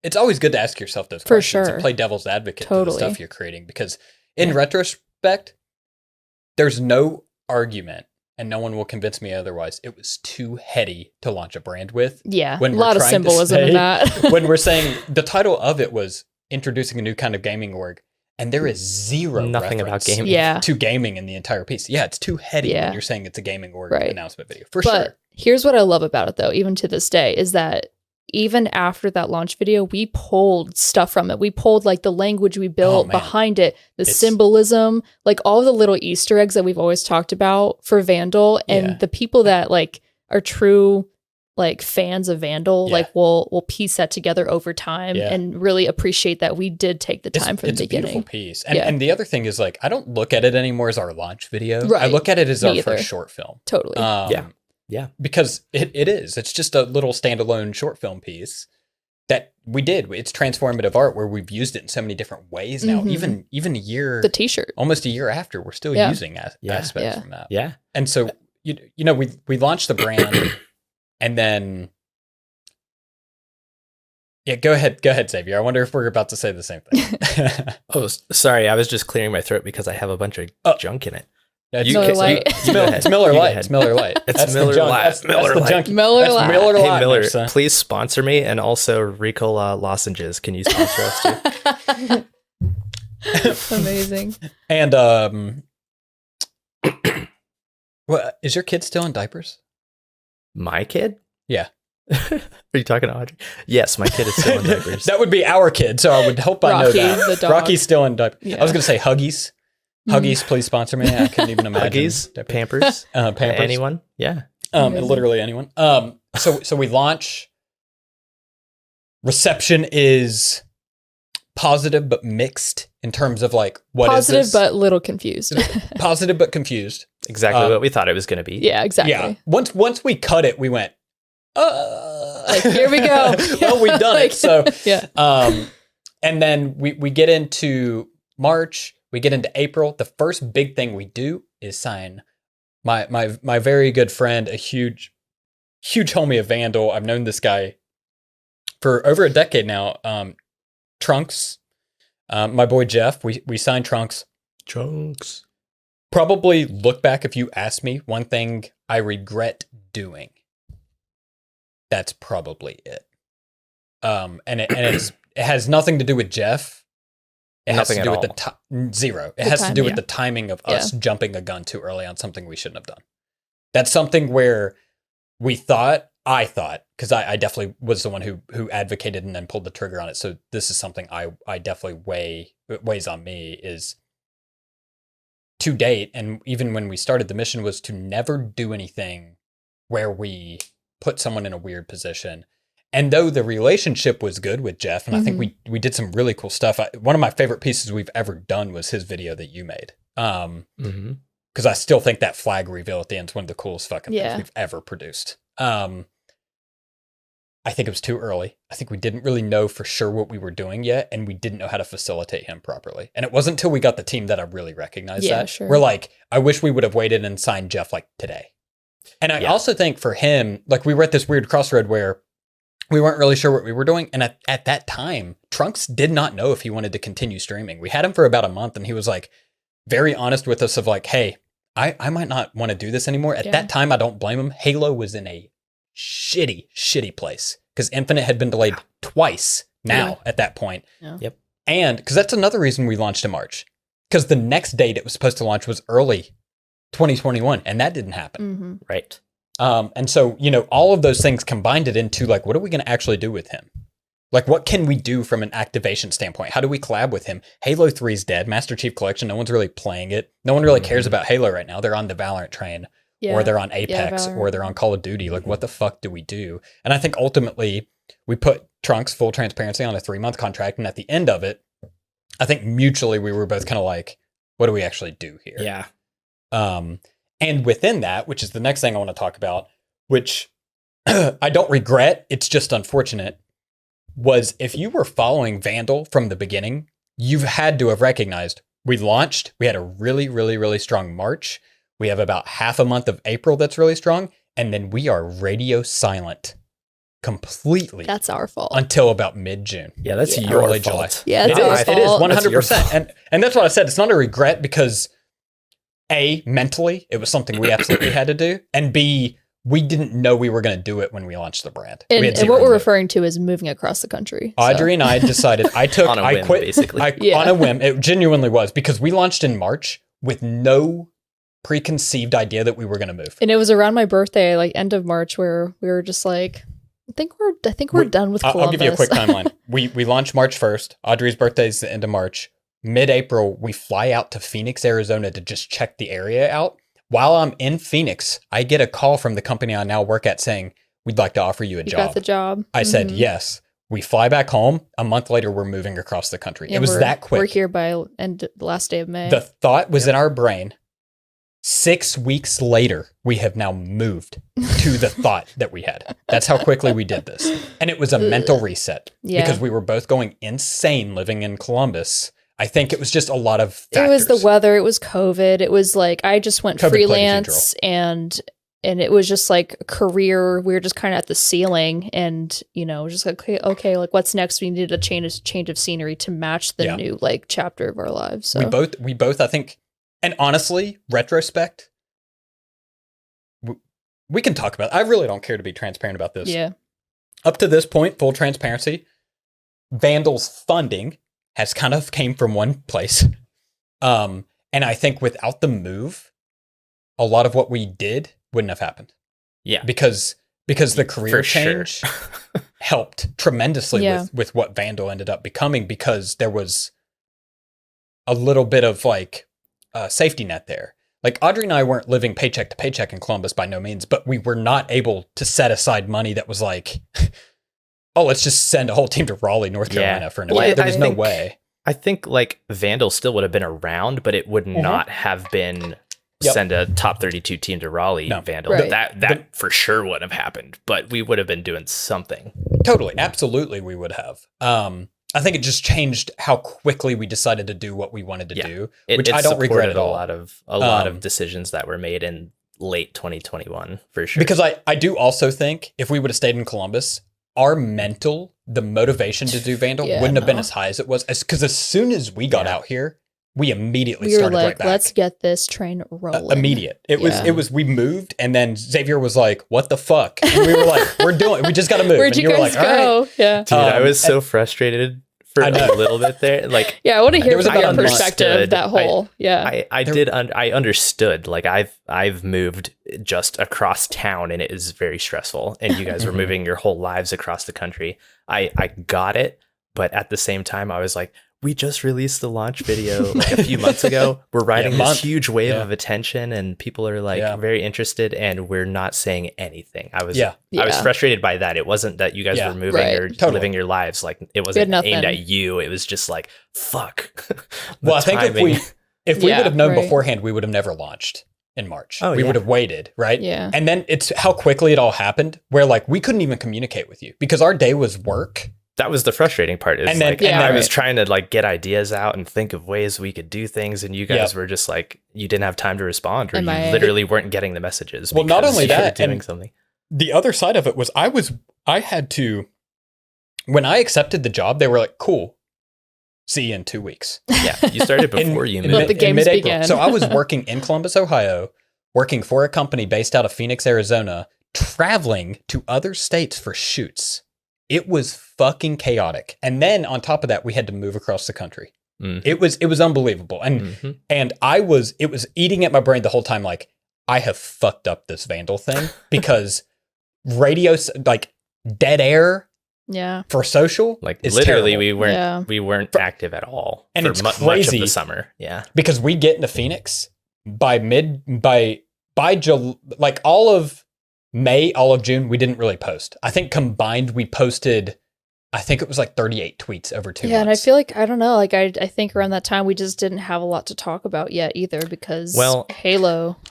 it's always good to ask yourself those For questions sure. and play devil's advocate to the stuff you're creating, because in retrospect, there's no argument, and no one will convince me otherwise. It was too heady to launch a brand with. Yeah, when a lot of symbolism in that. When we're saying the title of it was introducing a new kind of gaming org, and there is nothing about gaming to gaming in the entire piece. Yeah, it's too heady when you're saying it's a gaming org announcement video, for but sure. Here's what I love about it, though, even to this day, is that even after that launch video, we pulled stuff from it. We pulled like the language we built behind it, the symbolism, like all the little Easter eggs that we've always talked about for Vandyl, and the people that like are true like fans of Vandyl, like will piece that together over time and really appreciate that we did take the time from the beginning. It's a beautiful piece. And the other thing is like, I don't look at it anymore as our launch video. Right. I look at it as our first short film. Totally. Yeah. Because it is. It's just a little standalone short film piece that we did. It's transformative art where we've used it in so many different ways now. Even a year, the t-shirt, almost a year after, we're still using aspects from that. Yeah. And so we launched the brand, and then go ahead, Xavier. I wonder if we're about to say the same thing. Oh, sorry. I was just clearing my throat because I have a bunch of junk in it. Miller Lite. It's Miller Lite. It's Miller Lite. It's Miller Lite. That's Miller Lite. Miller Hey, Lite. Miller, please sponsor me, and also Ricola lozenges. Can you sponsor us too? Amazing. And what is your kid still in diapers? My kid? Yeah. Are you talking to Audrey? Yes, my kid is still in diapers. That would be our kid, so I would hope I know that. The dog. Rocky's still in diapers. Yeah. I was going to say Huggies. Huggies, please sponsor me. I couldn't even imagine. Huggies, Pampers, Pampers. Anyone? Yeah. Literally anyone. So we launch. Reception is positive but mixed in terms of like what positive is this? But little confused. Positive but confused. Exactly what we thought it was going to be. Yeah, exactly. Yeah. Once we cut it, we went, like, here we go. Well, we've done it. So yeah. And then we get into March. We get into April. The first big thing we do is sign my very good friend, a huge homie of Vandyl. I've known this guy for over a decade now. Trunks, my boy Jeff. We signed Trunks. Trunks. Probably look back, if you ask me one thing I regret doing, that's probably it. It has nothing to do with Jeff. It has Nothing to do at with zero. It The has to do timing. with the timing of us jumping a gun too early on something we shouldn't have done. That's something where I thought, because I definitely was the one who advocated and then pulled the trigger on it. So this is something I definitely weighs on me is to date, and even when we started the mission, was to never do anything where we put someone in a weird position. And though the relationship was good with Jeff, and I think we did some really cool stuff. One of my favorite pieces we've ever done was his video that you made. Because I still think that flag reveal at the end is one of the coolest fucking things we've ever produced. I think it was too early. I think we didn't really know for sure what we were doing yet, and we didn't know how to facilitate him properly. And it wasn't until we got the team that I really recognized that. Sure. We're like, I wish we would have waited and signed Jeff like today. And I also think for him, like we were at this weird crossroad where we weren't really sure what we were doing. And at that time, Trunks did not know if he wanted to continue streaming. We had him for about a month, and he was like very honest with us of like, hey, I might not want to do this anymore. At that time, I don't blame him. Halo was in a shitty place because Infinite had been delayed twice now at that point. Yeah. Yep. And because that's another reason we launched in March, because the next date it was supposed to launch was early 2021, and that didn't happen. Right. And so, all of those things combined it into like, what are we going to actually do with him? Like, what can we do from an activation standpoint? How do we collab with him? Halo 3 is dead. Master Chief Collection, no one's really playing it. No one really cares about Halo right now. They're on the Valorant train, or they're on Apex, or they're on Call of Duty. Like, what the fuck do we do? And I think ultimately we put Trunks, full transparency, on a 3-month contract. And at the end of it, I think mutually we were both kind of like, what do we actually do here? Yeah. And within that, which is the next thing I want to talk about, which I don't regret, it's just unfortunate, was if you were following Vandyl from the beginning, you've had to have recognized we launched, we had a really, really, really strong March. We have about half a month of April that's really strong. And then we are radio silent completely. That's our fault. Until about mid-June. Yeah, that's Early your July. fault. Yeah, it's our It is fault. 100%. And that's what I said. It's not a regret because mentally, it was something we absolutely had to do. And B, we didn't know we were going to do it when we launched the brand. And zero what we're clue. referring to is moving across the country. Audrey and I decided, On a whim, quit basically. on a whim. It genuinely was because we launched in March with no preconceived idea that we were going to move. And it was around my birthday, like end of March, where we were just like, I think we're done with Columbus. I'll give you a quick timeline. We launched March 1st. Audrey's birthday is the end of March. Mid-April, we fly out to Phoenix, Arizona to just check the area out. While I'm in Phoenix, I get a call from the company I now work at saying, we'd like to offer you a You job. got the job. I said, yes. We fly back home. A month later, we're moving across the country. Yeah, it was that quick. We're here by last day of May. The thought was in our brain. 6 weeks later, we have now moved to the thought that we had. That's how quickly we did this. And it was a mental reset because we were both going insane living in Columbus. I think it was just a lot of factors. It was the weather. It was COVID. It was like, I just went COVID freelance and it was just like a career. We were just kind of at the ceiling and, just like, okay, like what's next? We needed a change of scenery to match the new like chapter of our lives. So we both, I think, and honestly, retrospect, we can talk about it. I really don't care to be transparent about this. Yeah. Up to this point, full transparency, Vandal's funding has kind of came from one place. And I think without the move, a lot of what we did wouldn't have happened. Yeah. Because the career For sure. change helped tremendously with what Vandal ended up becoming because there was a little bit of like safety net there. Like Audrey and I weren't living paycheck to paycheck in Columbus by no means, but we were not able to set aside money that was like, oh, let's just send a whole team to Raleigh, North Carolina for an event. There was no way. I think like Vandal still would have been around, but it would not have been send a top 32 team to Raleigh. Vandal. Right. That for sure wouldn't have happened, but we would have been doing something. Totally. Absolutely. We would have. I think it just changed how quickly we decided to do what we wanted to do, which I don't regret at all. A lot of decisions that were made in late 2021 for sure. Because I do also think if we would have stayed in Columbus, the motivation to do Vandal wouldn't have been as high as it was. Because as soon as we got out here, we immediately We were started like, right back. let's get this train rolling. Immediate. It Yeah. was we moved, and then Xavier was like, "What the fuck?" And we were like, we just got to move." Where'd and you were guys like, "All right." go? Yeah. Dude, I was and- so frustrated for I a know. little bit there. Like, Yeah, I want to hear There was from about your a month. perspective, that whole, I understood. Like, I've moved just across town, and it is very stressful. And you guys were moving your whole lives across the country. I got it, but at the same time, I was like, we just released the launch video like a few months ago. We're riding this huge wave of attention, and people are like very interested, and we're not saying anything. I was frustrated by that. It wasn't that you guys were moving or living your lives. Like, it wasn't aimed at you. It was just like, fuck. Well, I think if we would have known right. beforehand, we would have never launched in March. Oh, we yeah. would have waited, right? Yeah. And then it's how quickly it all happened, where like we couldn't even communicate with you because our day was work. That was the frustrating part. Is And then- like, and I then- was trying to like get ideas out and think of ways we could do things, and you guys were just like, you didn't have time to respond, or you literally weren't getting the messages. Well, not because only you were that, doing and something. The other side of it was I had to, when I accepted the job, they were like, "Cool, see you in 2 weeks." Yeah, you started before you in moved. Let the games mid-April. begin. So I was working in Columbus, Ohio, working for a company based out of Phoenix, Arizona, traveling to other states for shoots. It was fucking chaotic. And then on top of that, we had to move across the country. Mhm. It was unbelievable. And it was eating at my brain the whole time, like, I have fucked up this Vandyl thing because radio, like dead air Yeah. for social, Like, is literally, terrible. we weren't active at all And for it's much of crazy. the summer. Yeah, Because we get into Phoenix by July, like all of May, all of June, we didn't really post. I think combined we posted, I think it was like 38 tweets over 2 months. Yeah, and I feel like, I don't know, like I think around that time we just didn't have a lot to talk about yet either because Halo.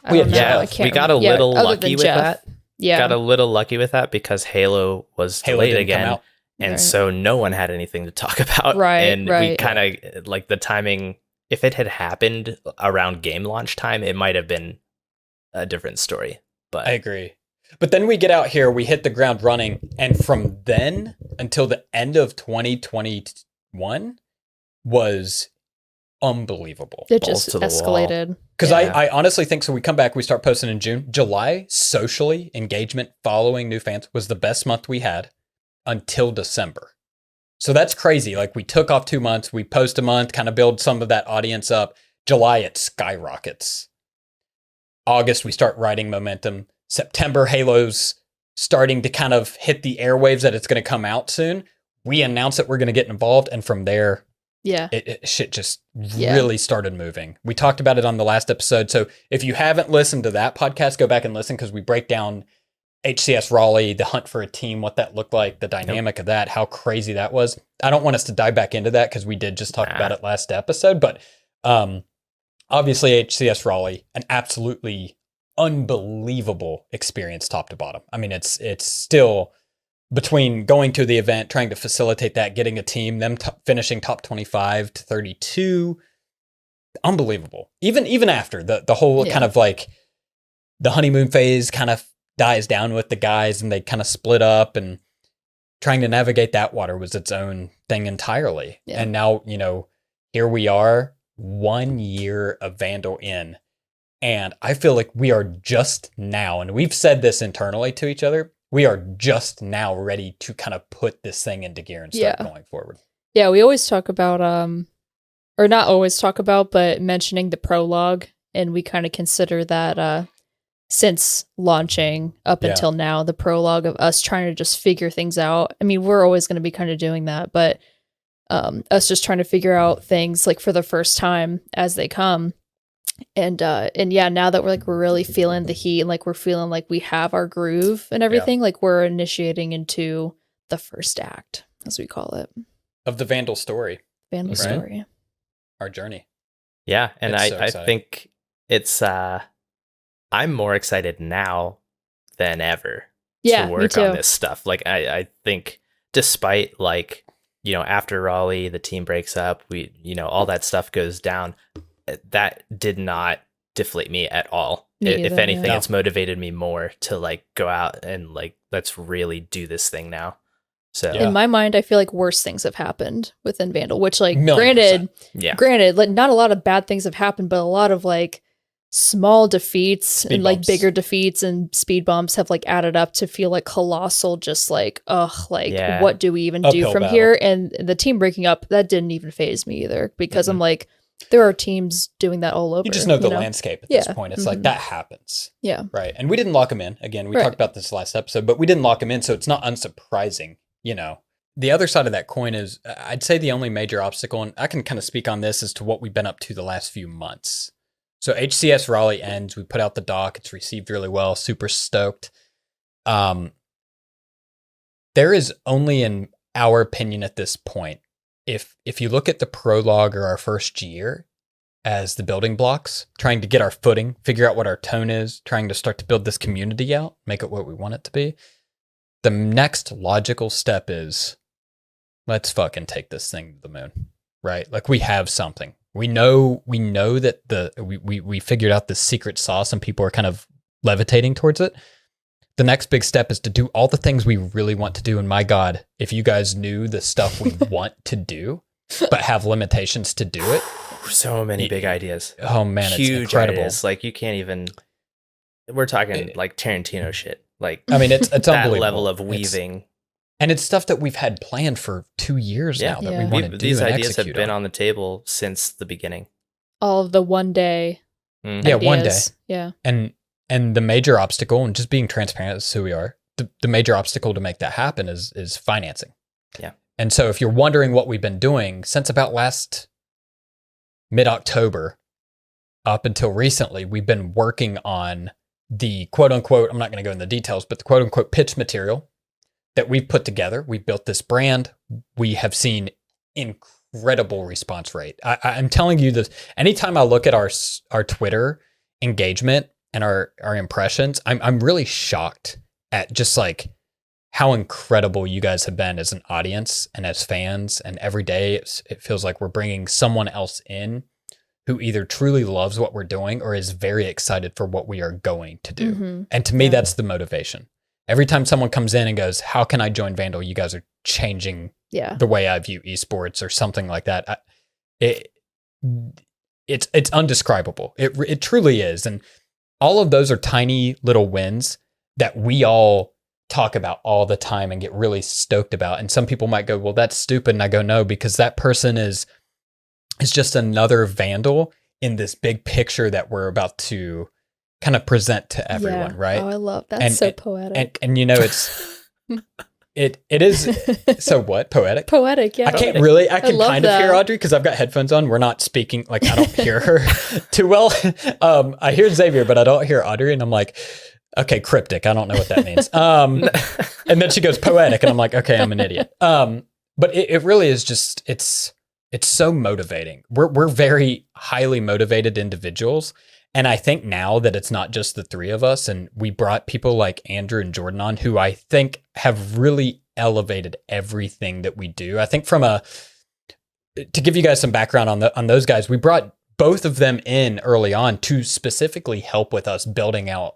I don't know. I can't we got a remember. little other lucky than with Jeff. that. Yeah. Got a little lucky with that because Halo was delayed didn't come again. out. And Right. so no one had anything to talk about. Right, And we right. kind of like the timing, if it had happened around game launch time, it might have been a different story. But I agree. But then we get out here, we hit the ground running. And from then until the end of 2021 was unbelievable. It balls just to the wall. escalated. Because Yeah. I honestly think so. We come back, we start posting in June. July, socially, engagement, following new fans was the best month we had until December. So that's crazy. Like we took off 2 months, we post a month, kind of build some of that audience up. July, it skyrockets. August, we start riding momentum. September, Halo's starting to kind of hit the airwaves that it's going to come out soon. We announce that we're going to get involved. And from there, Yeah. shit just really started moving. We talked about it on the last episode. So if you haven't listened to that podcast, go back and listen because we break down HCS Raleigh, the hunt for a team, what that looked like, the dynamic of that, how crazy that was. I don't want us to dive back into that because we did just talk about it last episode. But obviously HCS Raleigh, an absolutely unbelievable experience top to bottom. I mean, it's still between going to the event, trying to facilitate that, getting a team, them finishing top 25 to 32, unbelievable. Even after the whole kind of like the honeymoon phase kind of dies down with the guys and they kind of split up, and trying to navigate that water was its own thing entirely. Yeah. And now, here we are 1 year of Vandyl in, and I feel like we are just now, and we've said this internally to each other, we are just now ready to kind of put this thing into gear and start going forward. Yeah, we always talk about, or not always talk about, but mentioning the prologue, and we kind of consider that since launching up until now, the prologue of us trying to just figure things out. I mean, we're always going to be kind of doing that, but us just trying to figure out things like for the first time as they come. And yeah, now that we're really feeling the heat and like we're feeling like we have our groove and everything, like we're initiating into the first act, as we call it, Of the Vandyl story, Vandyl story. our journey. Yeah, and It's so I exciting. think it's I'm more excited now than ever Yeah, to me work too. on this stuff. Like I think despite like, after Raleigh, the team breaks up, all that stuff goes down. That did not deflate me at all. Me If neither, anything, yeah. it's motivated me more to like go out and like, let's really do this thing now. So Yeah. In my mind, I feel like worse things have happened within Vandal, which like Million %. granted, like not a lot of bad things have happened, but a lot of like small defeats Speed and like bumps. bigger defeats and speed bumps have like added up to feel like colossal, just like, Yeah. what do we even do Uphill from battle. here? And the team breaking up, that didn't even phase me either, because I'm like, there are teams doing that all over. You just know the landscape at this Yeah. point. It's like that happens. Yeah. Right. And we didn't lock him in. Again, we Right. talked about this last episode, but we didn't lock him in. So it's not unsurprising, you know. The other side of that coin is, I'd say the only major obstacle, and I can kind of speak on this as to what we've been up to the last few months. So HCS Raleigh ends. We put out the doc. It's received really well. Super stoked. There is only, in our opinion at this point, if you look at the prologue or our first year as the building blocks, trying to get our footing, figure out what our tone is, trying to start to build this community out, make it what we want it to be, the next logical step is, let's fucking take this thing to the moon, right? Like we have something. We know that we figured out the secret sauce and people are kind of levitating towards it. The next big step is to do all the things we really want to do. And my God, if you guys knew the stuff we want to do, but have limitations to do it. So many big ideas. Oh man, Huge it's incredible. ideas. Like you can't even. We're talking like Tarantino shit. Like I mean, it's that unbelievable. level of weaving. And it's stuff that we've had planned for 2 years now that we want to do These and ideas have execute been on. on the table since the beginning. All of the one day. Mhm. Yeah, one day. ideas. Yeah. And the major obstacle, and just being transparent, that's who we are. The major obstacle to make that happen is financing. Yeah. And so if you're wondering what we've been doing since about last mid-October up until recently, we've been working on the quote unquote, I'm not going to go into the details, but the quote unquote pitch material that we've put together. We've built this brand. We have seen incredible response rate. I'm telling you this, anytime I look at our Twitter engagement and our impressions, I'm really shocked at just like how incredible you guys have been as an audience and as fans. And every day it feels like we're bringing someone else in who either truly loves what we're doing or is very excited for what we are going to do. Mhm. And to me, that's the motivation. Every time someone comes in and goes, how can I join Vandal? You guys are changing Yeah. the way I view esports or something like that. It's undescribable. It truly is. And all of those are tiny little wins that we all talk about all the time and get really stoked about. And some people might go, well, that's stupid. And I go, no, because that person is just another Vandal in this big picture that we're about to kind of present to everyone, Yeah. right? Oh, I love that's so poetic. And you know, it is so what? Poetic? Poetic, yeah. I can't really, I can love kind of hear that. Audrey because I've got headphones on. We're not speaking, like I don't hear her too well. I hear Xavier, but I don't hear Audrey. And I'm like, okay, cryptic. I don't know what that means. And then she goes poetic and I'm like, okay, I'm an idiot. But it really is just, it's so motivating. We're very highly motivated individuals. And I think now that it's not just the three of us, and we brought people like Andrew and Jordan on, who I think have really elevated everything that we do. I think to give you guys some background on those guys, we brought both of them in early on to specifically help with us building out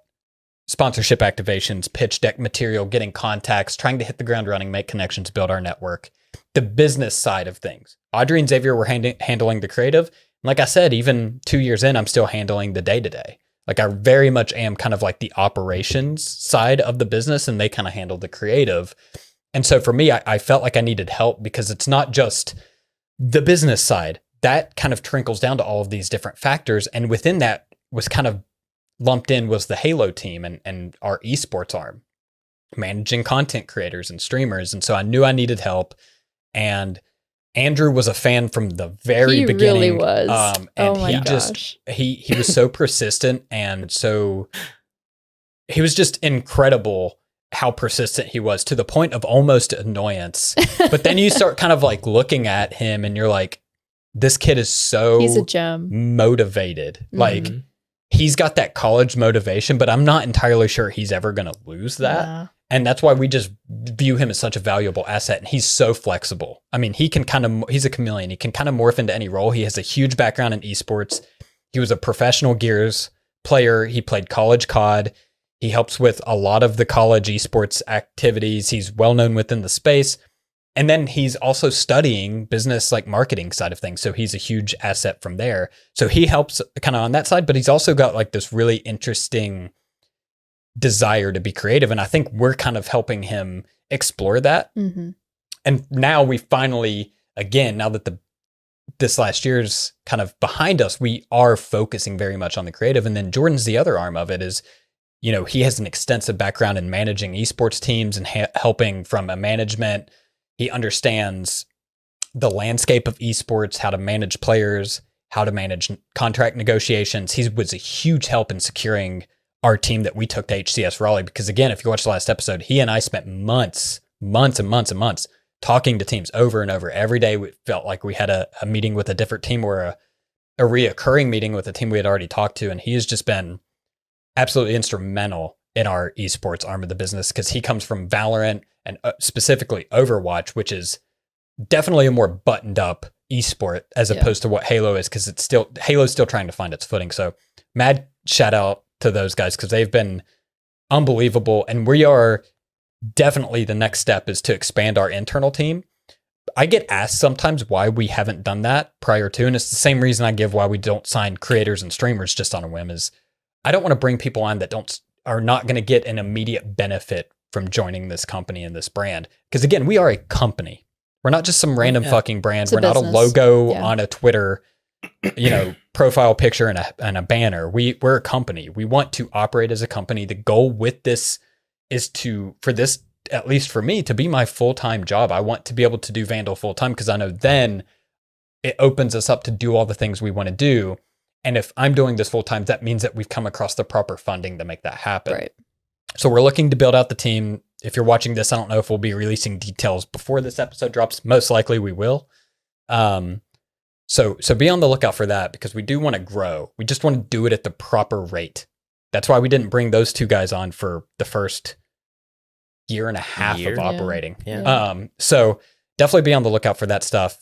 sponsorship activations, pitch deck material, getting contacts, trying to hit the ground running, make connections, build our network, the business side of things. Audrey and Xavier were handling the creative. Like I said, even 2 years in, I'm still handling the day-to-day. Like I very much am kind of like the operations side of the business, and they kind of handle the creative. And so for me, I felt like I needed help because it's not just the business side. That kind of trickles down to all of these different factors. And within that was kind of lumped in was the Halo team and our esports arm, managing content creators and streamers. And so I knew I needed help. And Andrew was a fan from the very beginning. He really was. And oh my he gosh. just, he was so persistent, and so he was just incredible how persistent he was, to the point of almost annoyance. But then you start kind of like looking at him and you're like, this kid is so He's a gem. motivated. Like Mhm. he's got that college motivation, but I'm not entirely sure he's ever going to lose that. Nah. And that's why we just view him as such a valuable asset. And he's so flexible. I mean, he's a chameleon. He can kind of morph into any role. He has a huge background in esports. He was a professional Gears player. He played college COD. He helps with a lot of the college esports activities. He's well known within the space. And then he's also studying business like marketing side of things. So he's a huge asset from there. So he helps kind of on that side, but he's also got like this really interesting desire to be creative. And I think we're kind of helping him explore that. Mm-hmm. And now we finally, again, now that this last year's kind of behind us, we are focusing very much on the creative. And then Jordan's the other arm of it is, you know, he has an extensive background in managing esports teams and helping from a management. He understands the landscape of esports, how to manage players, how to manage contract negotiations. He was a huge help in securing our team that we took to HCS Raleigh. Because again, if you watch the last episode, he and I spent months talking to teams over and over. Every day we felt like we had a meeting with a different team or a reoccurring meeting with a team we had already talked to. And he has just been absolutely instrumental in our esports arm of the business because he comes from Valorant and specifically Overwatch, which is definitely a more buttoned up esport as opposed to what Halo is, because Halo's still trying to find its footing. So mad shout out to those guys because they've been unbelievable. And we are definitely, the next step is to expand our internal team. I get asked sometimes why we haven't done that prior to, and it's the same reason I give why we don't sign creators and streamers just on a whim, is I don't want to bring people on that are not going to get an immediate benefit from joining this company and this brand. Because again, we are a company. We're not just some random fucking brand. We're not a logo on a Twitter, profile picture and a banner. We're a company. We want to operate as a company. The goal with this is for this, at least for me, to be my full-time job. I want to be able to do Vandyl full-time because I know then it opens us up to do all the things we want to do. And if I'm doing this full-time, that means that we've come across the proper funding to make that happen. Right. So we're looking to build out the team. If you're watching this, I don't know if we'll be releasing details before this episode drops. Most likely we will. So be on the lookout for that because we do want to grow. We just want to do it at the proper rate. That's why we didn't bring those two guys on for the first year and a half of operating. Yeah. So definitely be on the lookout for that stuff.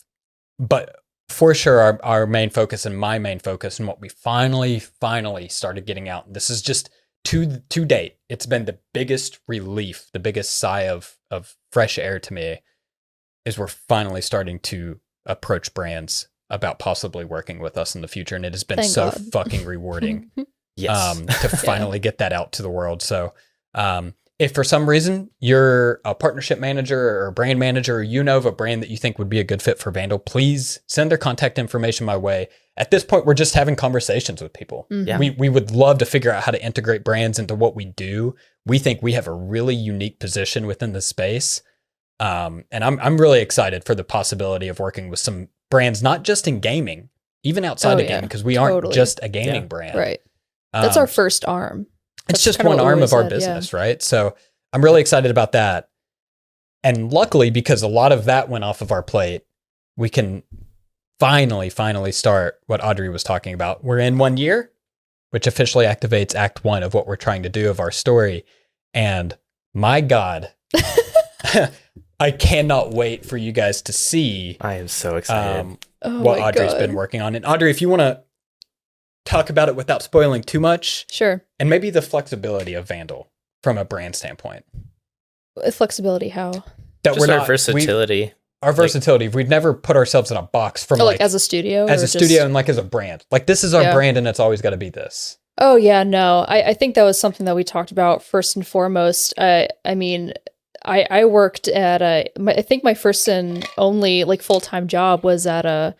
But for sure, our main focus and my main focus and what we finally started getting out, and this is just to date, it's been the biggest relief, the biggest sigh of fresh air to me, is we're finally starting to approach brands about possibly working with us in the future. And it has been fucking rewarding to finally get that out to the world. So if for some reason you're a partnership manager or a brand manager, or you know of a brand that you think would be a good fit for Vandyl, please send their contact information my way. At this point, we're just having conversations with people. Mm-hmm. Yeah. We would love to figure out how to integrate brands into what we do. We think we have a really unique position within the space. And I'm really excited for the possibility of working with some brands, not just in gaming, even outside of gaming, because we aren't just a gaming brand. Right. That's our first arm. It's just one arm of our business, right? So I'm really excited about that. And luckily, because a lot of that went off of our plate, we can finally start what Audrey was talking about. We're in 1 year, which officially activates Act 1 of what we're trying to do of our story. And my God, I cannot wait for you guys to see. I am so excited. What Audrey's been working on. And Audrey, if you want to talk about it without spoiling too much. Sure. And maybe the flexibility of Vandyl from a brand standpoint. Flexibility, how? That just our versatility. Our versatility. We've never put ourselves in a box from like as a studio? As a studio and like as a brand. Like this is our brand and it's always got to be this. Oh yeah, no. I think that was something that we talked about first and foremost. I mean, I worked at I think my first and only like full-time job was at a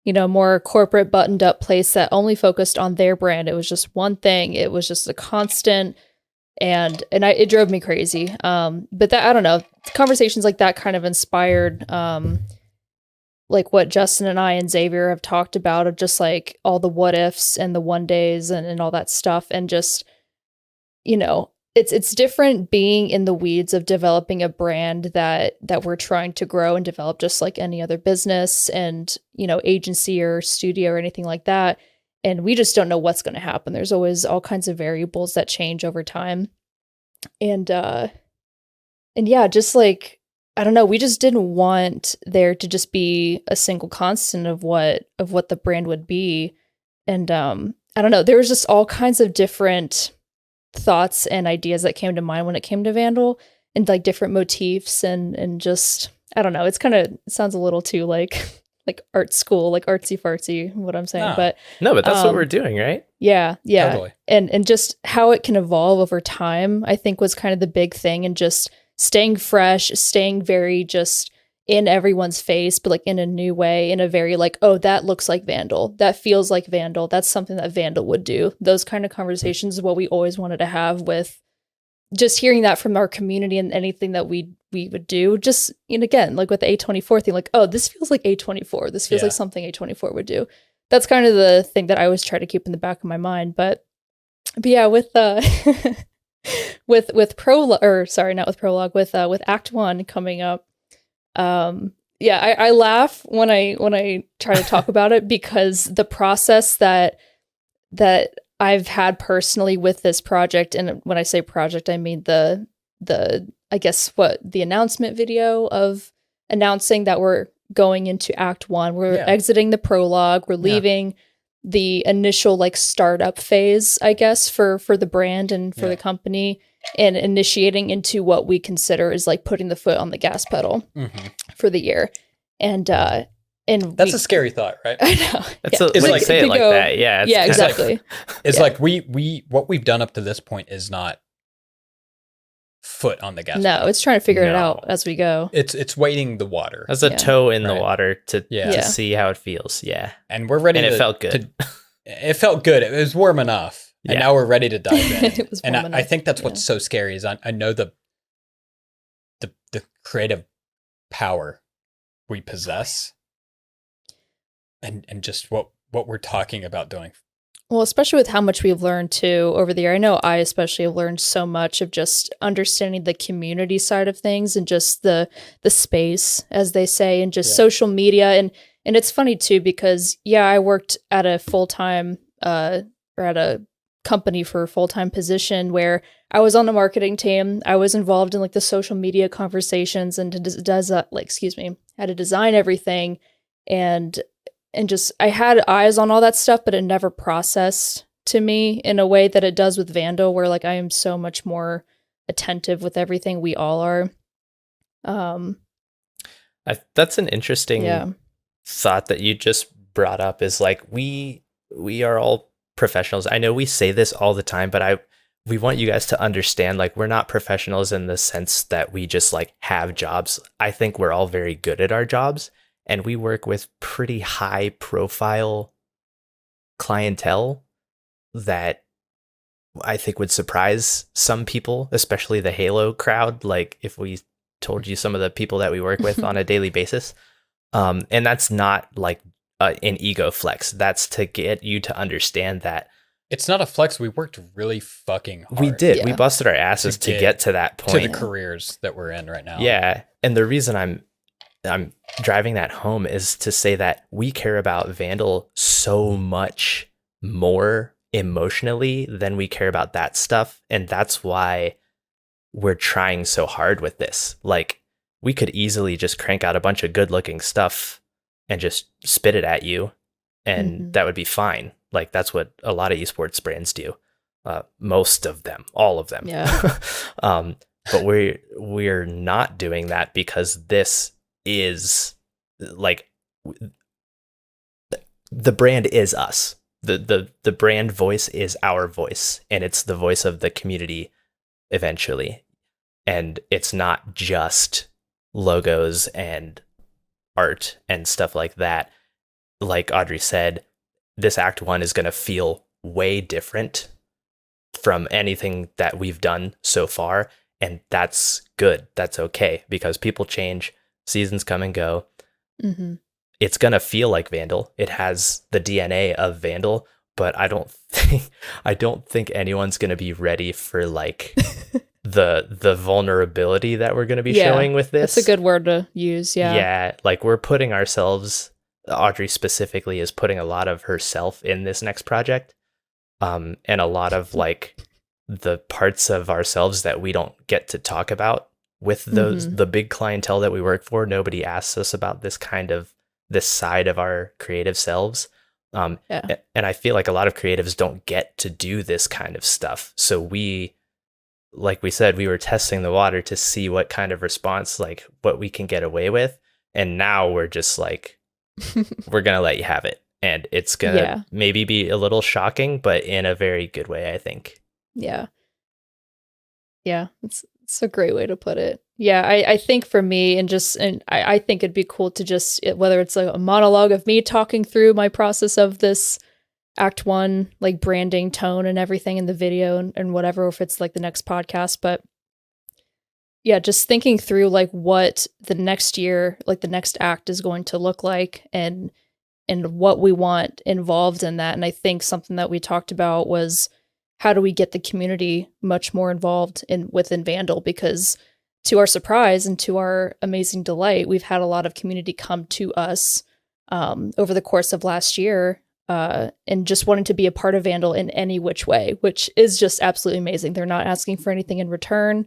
more corporate buttoned up place that only focused on their brand. It was just one thing. It was just a constant, and it drove me crazy. But that, I don't know, conversations like that kind of inspired, like what Justin and I and Xavier have talked about, of just like all the what ifs and the one days and all that stuff. And just, it's different being in the weeds of developing a brand that we're trying to grow and develop, just like any other business and, agency or studio or anything like that. And we just don't know what's going to happen. There's always all kinds of variables that change over time. And yeah, just like, I don't know, we just didn't want there to just be a single constant of what the brand would be. And I don't know, there was just all kinds of different thoughts and ideas that came to mind when it came to Vandyl, and like different motifs and just, I don't know. It's kind of sounds a little too like art school, like artsy fartsy, what I'm saying. No. But No, but that's what we're doing, right? yeah. Totally. And just how it can evolve over time, I think was kind of the big thing, and just staying fresh, staying very just in everyone's face, but like in a new way, in a very like, oh, that looks like Vandyl. That feels like Vandyl. That's something that Vandyl would do. Those kind of conversations is what we always wanted to have, with just hearing that from our community and anything that we would do. Just, and again, like with the A24 thing, like, oh, this feels like A24. This feels like something A24 would do. That's kind of the thing that I always try to keep in the back of my mind. But yeah, with with prologue, or sorry, not with prologue, with Act 1 coming up. Yeah, I laugh when I try to talk about it, because the process that I've had personally with this project, and when I say project, I mean the I guess the announcement video of announcing that we're going into Act 1. We're exiting the prologue. We're leaving the initial like startup phase, I guess, for the brand and for the company, and initiating into what we consider is like putting the foot on the gas pedal for the year. And that's a scary thought, right? I know. It's like say it like that. Yeah. Yeah, exactly. It's like we what we've done up to this point is not foot on the gas pedal. No, it's trying to figure it out as we go. It's wading the water. As a toe in the water to see how it feels. Yeah. And we're ready and it felt good. It felt good. It was warm enough. And now we're ready to dive in. It was warm enough. I think that's what's so scary is I know the creative power we possess and just what we're talking about doing. Well, especially with how much we've learned too over the year. I know I especially have learned so much of just understanding the community side of things, and just the space, as they say, and just social media. And it's funny too, because I worked at a full-time or at a company for a full-time position where I was on the marketing team. I was involved in like the social media conversations, and had to design everything, and just I had eyes on all that stuff, but it never processed to me in a way that it does with Vandyl, where like I am so much more attentive with everything. We all are. That's an interesting thought that you just brought up, is like we are all professionals. I know we say this all the time, but we want you guys to understand, like, we're not professionals in the sense that we just like have jobs. I think we're all very good at our jobs, and we work with pretty high profile clientele that I think would surprise some people, especially the Halo crowd. Like if we told you some of the people that we work with on a daily basis. And that's not like an ego flex. That's to get you to understand that it's not a flex. We worked really fucking hard. We did. We busted our asses to get to that point. To the careers that we're in right now. Yeah. And the reason I'm driving that home is to say that we care about Vandyl so much more emotionally than we care about that stuff. And that's why we're trying so hard with this. Like, we could easily just crank out a bunch of good looking stuff and just spit it at you, and that would be fine. Like, that's what a lot of esports brands do. Most of them, all of them. Yeah. But we're not doing that, because this is like the brand is us. The brand voice is our voice, and it's the voice of the community eventually. And it's not just logos and art and stuff like that. Like Audrey said, this Act 1 is going to feel way different from anything that we've done so far. And that's good. That's okay, because people change, seasons come and go. It's going to feel like Vandyl. It has the DNA of Vandyl, but I don't think anyone's going to be ready for like the vulnerability that we're going to be showing with this. That's a good word to use. Yeah. Like, we're putting ourselves, Audrey specifically is putting a lot of herself in this next project. And a lot of like the parts of ourselves that we don't get to talk about with the big clientele that we work for. Nobody asks us about this side of our creative selves. And I feel like a lot of creatives don't get to do this kind of stuff. So we like we said, we were testing the water to see what kind of response, like what we can get away with. And now we're just like, we're going to let you have it. And it's going to maybe be a little shocking, but in a very good way, I think. Yeah. Yeah. It's a great way to put it. Yeah. I think for me and I think it'd be cool to just, whether it's like a monologue of me talking through my process of this Act 1, like branding, tone and everything in the video and whatever, or if it's like the next podcast, but yeah, just thinking through like what the next year, like the next act is going to look like and what we want involved in that. And I think something that we talked about was how do we get the community much more involved within Vandyl? Because to our surprise and to our amazing delight, we've had a lot of community come to us over the course of last year and just wanting to be a part of Vandyl in any which way, which is just absolutely amazing. They're not asking for anything in return.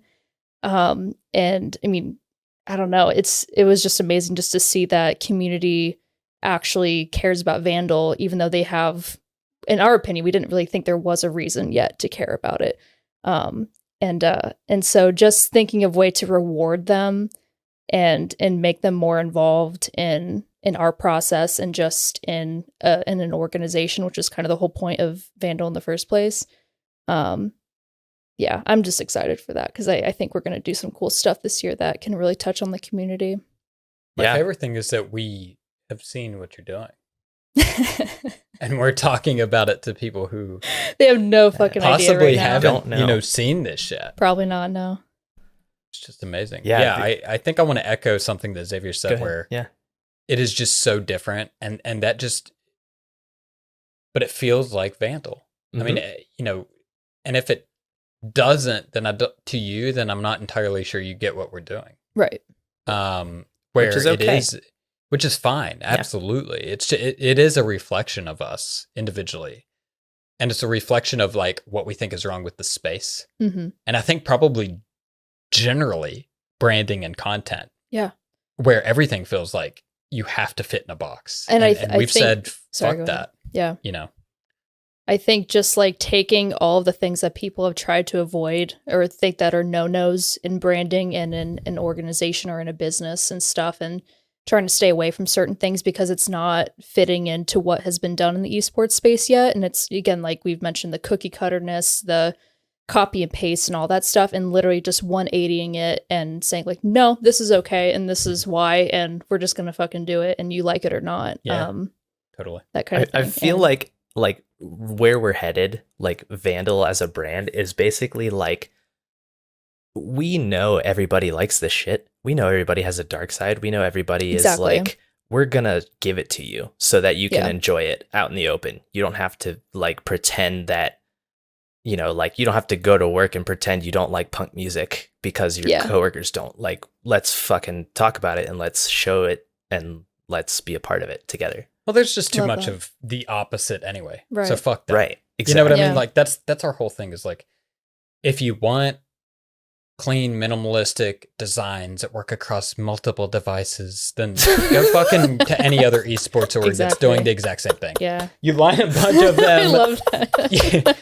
And I mean, I don't know. It was just amazing just to see that community actually cares about Vandyl, even though they have, in our opinion, we didn't really think there was a reason yet to care about it. And so just thinking of way to reward them and make them more involved in our process and just in an organization, which is kind of the whole point of Vandyl in the first place. Yeah, I'm just excited for that because I think we're going to do some cool stuff this year that can really touch on the community. My favorite thing is that we have seen what you're doing. And we're talking about it to people who they have no fucking idea possibly right now. haven't, seen this yet. Probably not, no. It's just amazing. Yeah, I think I want to echo something that Xavier said where it is just so different and that just, but it feels like Vandyl. I mean, and if it doesn't, then then I'm not entirely sure you get what we're doing. Right. Which is okay. Which is fine. Absolutely. It is a reflection of us individually. And it's a reflection of like what we think is wrong with the space. Mm-hmm. And I think probably generally branding and content. Yeah. Where everything feels like you have to fit in a box. And we've said, fuck that. Yeah. I think just like taking all of the things that people have tried to avoid or think that are no-nos in branding and in an organization or in a business and stuff and trying to stay away from certain things because it's not fitting into what has been done in the esports space yet. And it's, again, like we've mentioned, the cookie cutterness, the copy and paste and all that stuff, and literally just 180ing it and saying like, no, this is okay and this is why, and we're just going to fucking do it and you like it or not. Yeah, totally. That kind of thing. I feel like where we're headed, like Vandyl as a brand is basically like, we know everybody likes this shit. We know everybody has a dark side. We know everybody is like, we're going to give it to you so that you can enjoy it out in the open. You don't have to like pretend that, like you don't have to go to work and pretend you don't like punk music because your coworkers don't. Like, let's fucking talk about it and let's show it and let's be a part of it together. Well, there's just too much of the opposite anyway. Right. So fuck that. Right. Exactly. You know what I mean? Like that's our whole thing is like, if you want clean, minimalistic designs that work across multiple devices, then go fucking to any other esports org that's doing the exact same thing. Yeah. You line a bunch of them. I love that.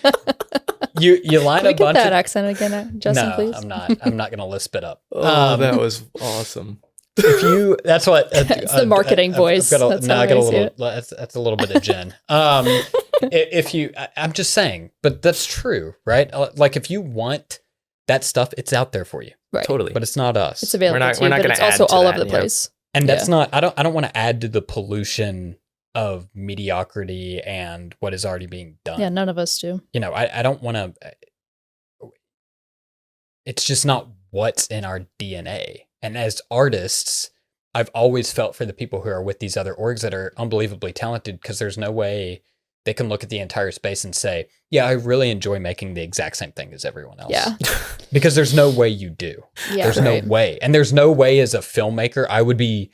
You line Can we a bunch get that of accent again, Justin, please? I'm not going to lisp it up. That was awesome. If you, that's what it's the marketing voice. That's a little bit of Jen. If you, I'm just saying, but that's true, right? Like if you want that stuff, it's out there for you. Right. Totally. But it's not us. It's available we're not but it's also all over the place. And that's not, I don't want to add to the pollution of mediocrity and what is already being done. Yeah, none of us do. I don't want to, it's just not what's in our DNA. And as artists, I've always felt for the people who are with these other orgs that are unbelievably talented because there's no way they can look at the entire space and say, yeah, I really enjoy making the exact same thing as everyone else. Yeah. Because there's no way you do. Yeah, there's no way. And there's no way as a filmmaker I would be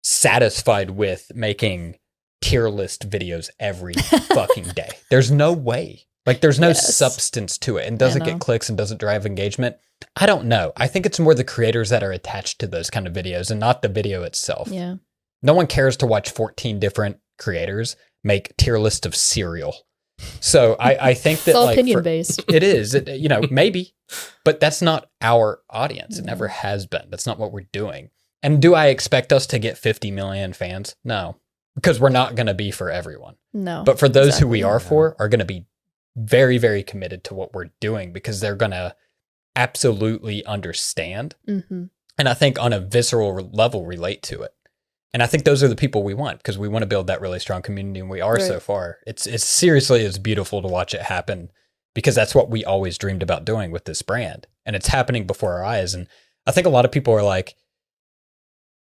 satisfied with making tier list videos every fucking day. There's no way. Like there's no substance to it and doesn't get clicks and doesn't drive engagement. I don't know. I think it's more the creators that are attached to those kind of videos and not the video itself. Yeah. No one cares to watch 14 different creators make tier list of cereal. So I think that It's all like opinion based. it is, maybe, but that's not our audience. It never has been. That's not what we're doing. And do I expect us to get 50 million fans? No, because we're not going to be for everyone. No. But for those who we exactly. are for, are going to be very, very committed to what we're doing because they're going to absolutely understand. Mm-hmm. And I think on a visceral level relate to it. And I think those are the people we want because we want to build that really strong community, and we are so far. It's seriously, it's beautiful to watch it happen because that's what we always dreamed about doing with this brand, and it's happening before our eyes. And I think a lot of people are like,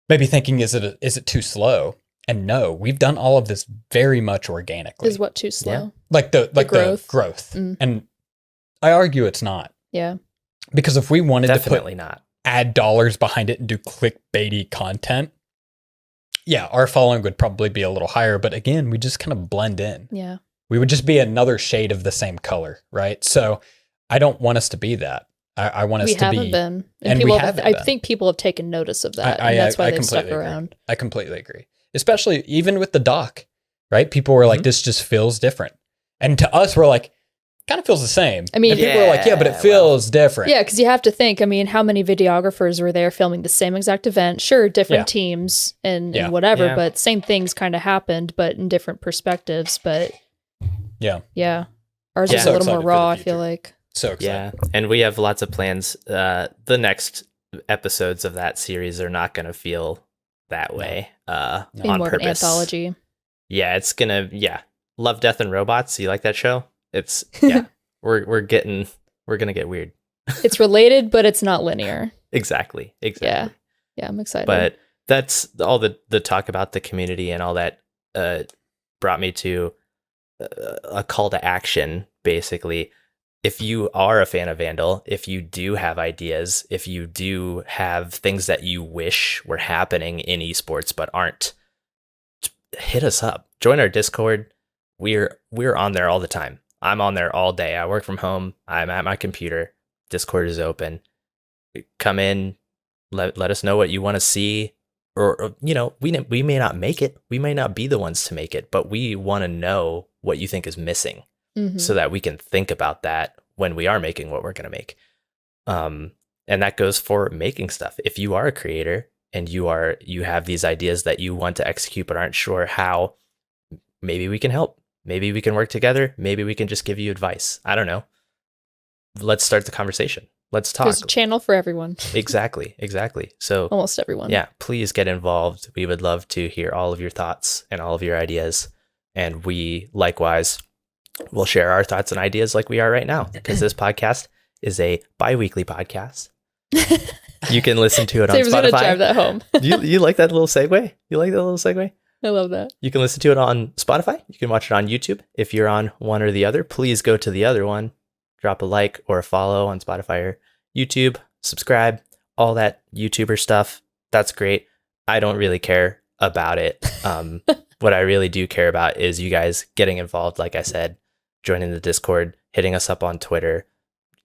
maybe thinking, is it too slow? And no, we've done all of this very much organically. Is what too slow? Yeah. Like the growth. Mm. And I argue it's not. Yeah. Because if we wanted Definitely to not. add dollars behind it and do clickbaity content, yeah, our following would probably be a little higher. But again, we just kind of blend in. Yeah. We would just be another shade of the same color, right? So I don't want us to be that. I want us to be. We haven't been. And people we haven't I been. think people have taken notice of that. I And that's why they completely stuck agree. around. I completely agree. Especially even with the doc, right? People were like, this just feels different. And to us, we're like, kind of feels the same. I mean, and people were like, yeah, but it feels different. Yeah, because you have to think, I mean, how many videographers were there filming the same exact event? Sure, different teams and whatever, but same things kind of happened, but in different perspectives. But yeah. Ours is a little more raw, I feel like. So excited. Yeah, and we have lots of plans. The next episodes of that series are not going to feel that way on more purpose. Of an anthology. Yeah, it's gonna. Yeah, Love, Death, and Robots. You like that show? It's we're gonna get weird. It's related, but it's not linear. Exactly. Yeah, I'm excited. But that's all the talk about the community and all that brought me to a call to action, basically. If you are a fan of Vandyl, if you do have ideas, if you do have things that you wish were happening in esports but aren't, hit us up. Join our Discord. We're on there all the time. I'm on there all day. I work from home. I'm at my computer. Discord is open. Come in. Let us know what you want to see. Or we may not make it. We may not be the ones to make it, but we want to know what you think is missing. So that we can think about that when we are making what we're going to make. And that goes for making stuff. If you are a creator and you have these ideas that you want to execute but aren't sure how, maybe we can help. Maybe we can work together. Maybe we can just give you advice. I don't know. Let's start the conversation. Let's talk. There's a channel for everyone. Exactly. So almost everyone. Yeah, please get involved. We would love to hear all of your thoughts and all of your ideas. And we likewise will share our thoughts and ideas like we are right now, because this podcast is a bi-weekly podcast. You can listen to it on Spotify. Going to drive that home. You like that little segue? You like that little segue? I love that. You can listen to it on Spotify. You can watch it on YouTube. If you're on one or the other, please go to the other one. Drop a like or a follow on Spotify or YouTube. Subscribe. All that YouTuber stuff. That's great. I don't really care about it. What I really do care about is you guys getting involved, like I said, joining the Discord, hitting us up on Twitter,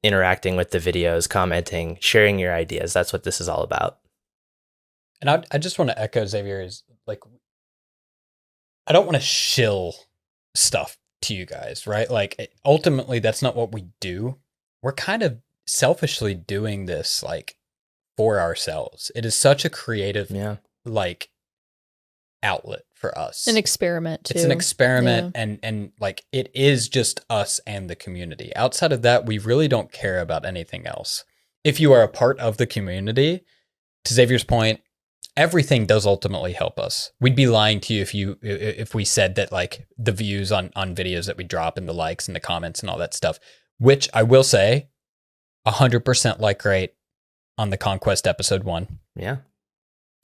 interacting with the videos, commenting, sharing your ideas. That's what this is all about. And I just want to echo Xavier's, like, I don't want to shill stuff to you guys, right? Like, ultimately, that's not what we do. We're kind of selfishly doing this, like, for ourselves. It is such a creative, like, outlet for us. An experiment, too. It's an experiment, and like, it is just us and the community. Outside of that, we really don't care about anything else. If you are a part of the community, to Xavier's point, everything does ultimately help us. We'd be lying to you if we said that, like, the views on videos that we drop and the likes and the comments and all that stuff, which I will say 100% like rate on the Conquest episode 1. Yeah.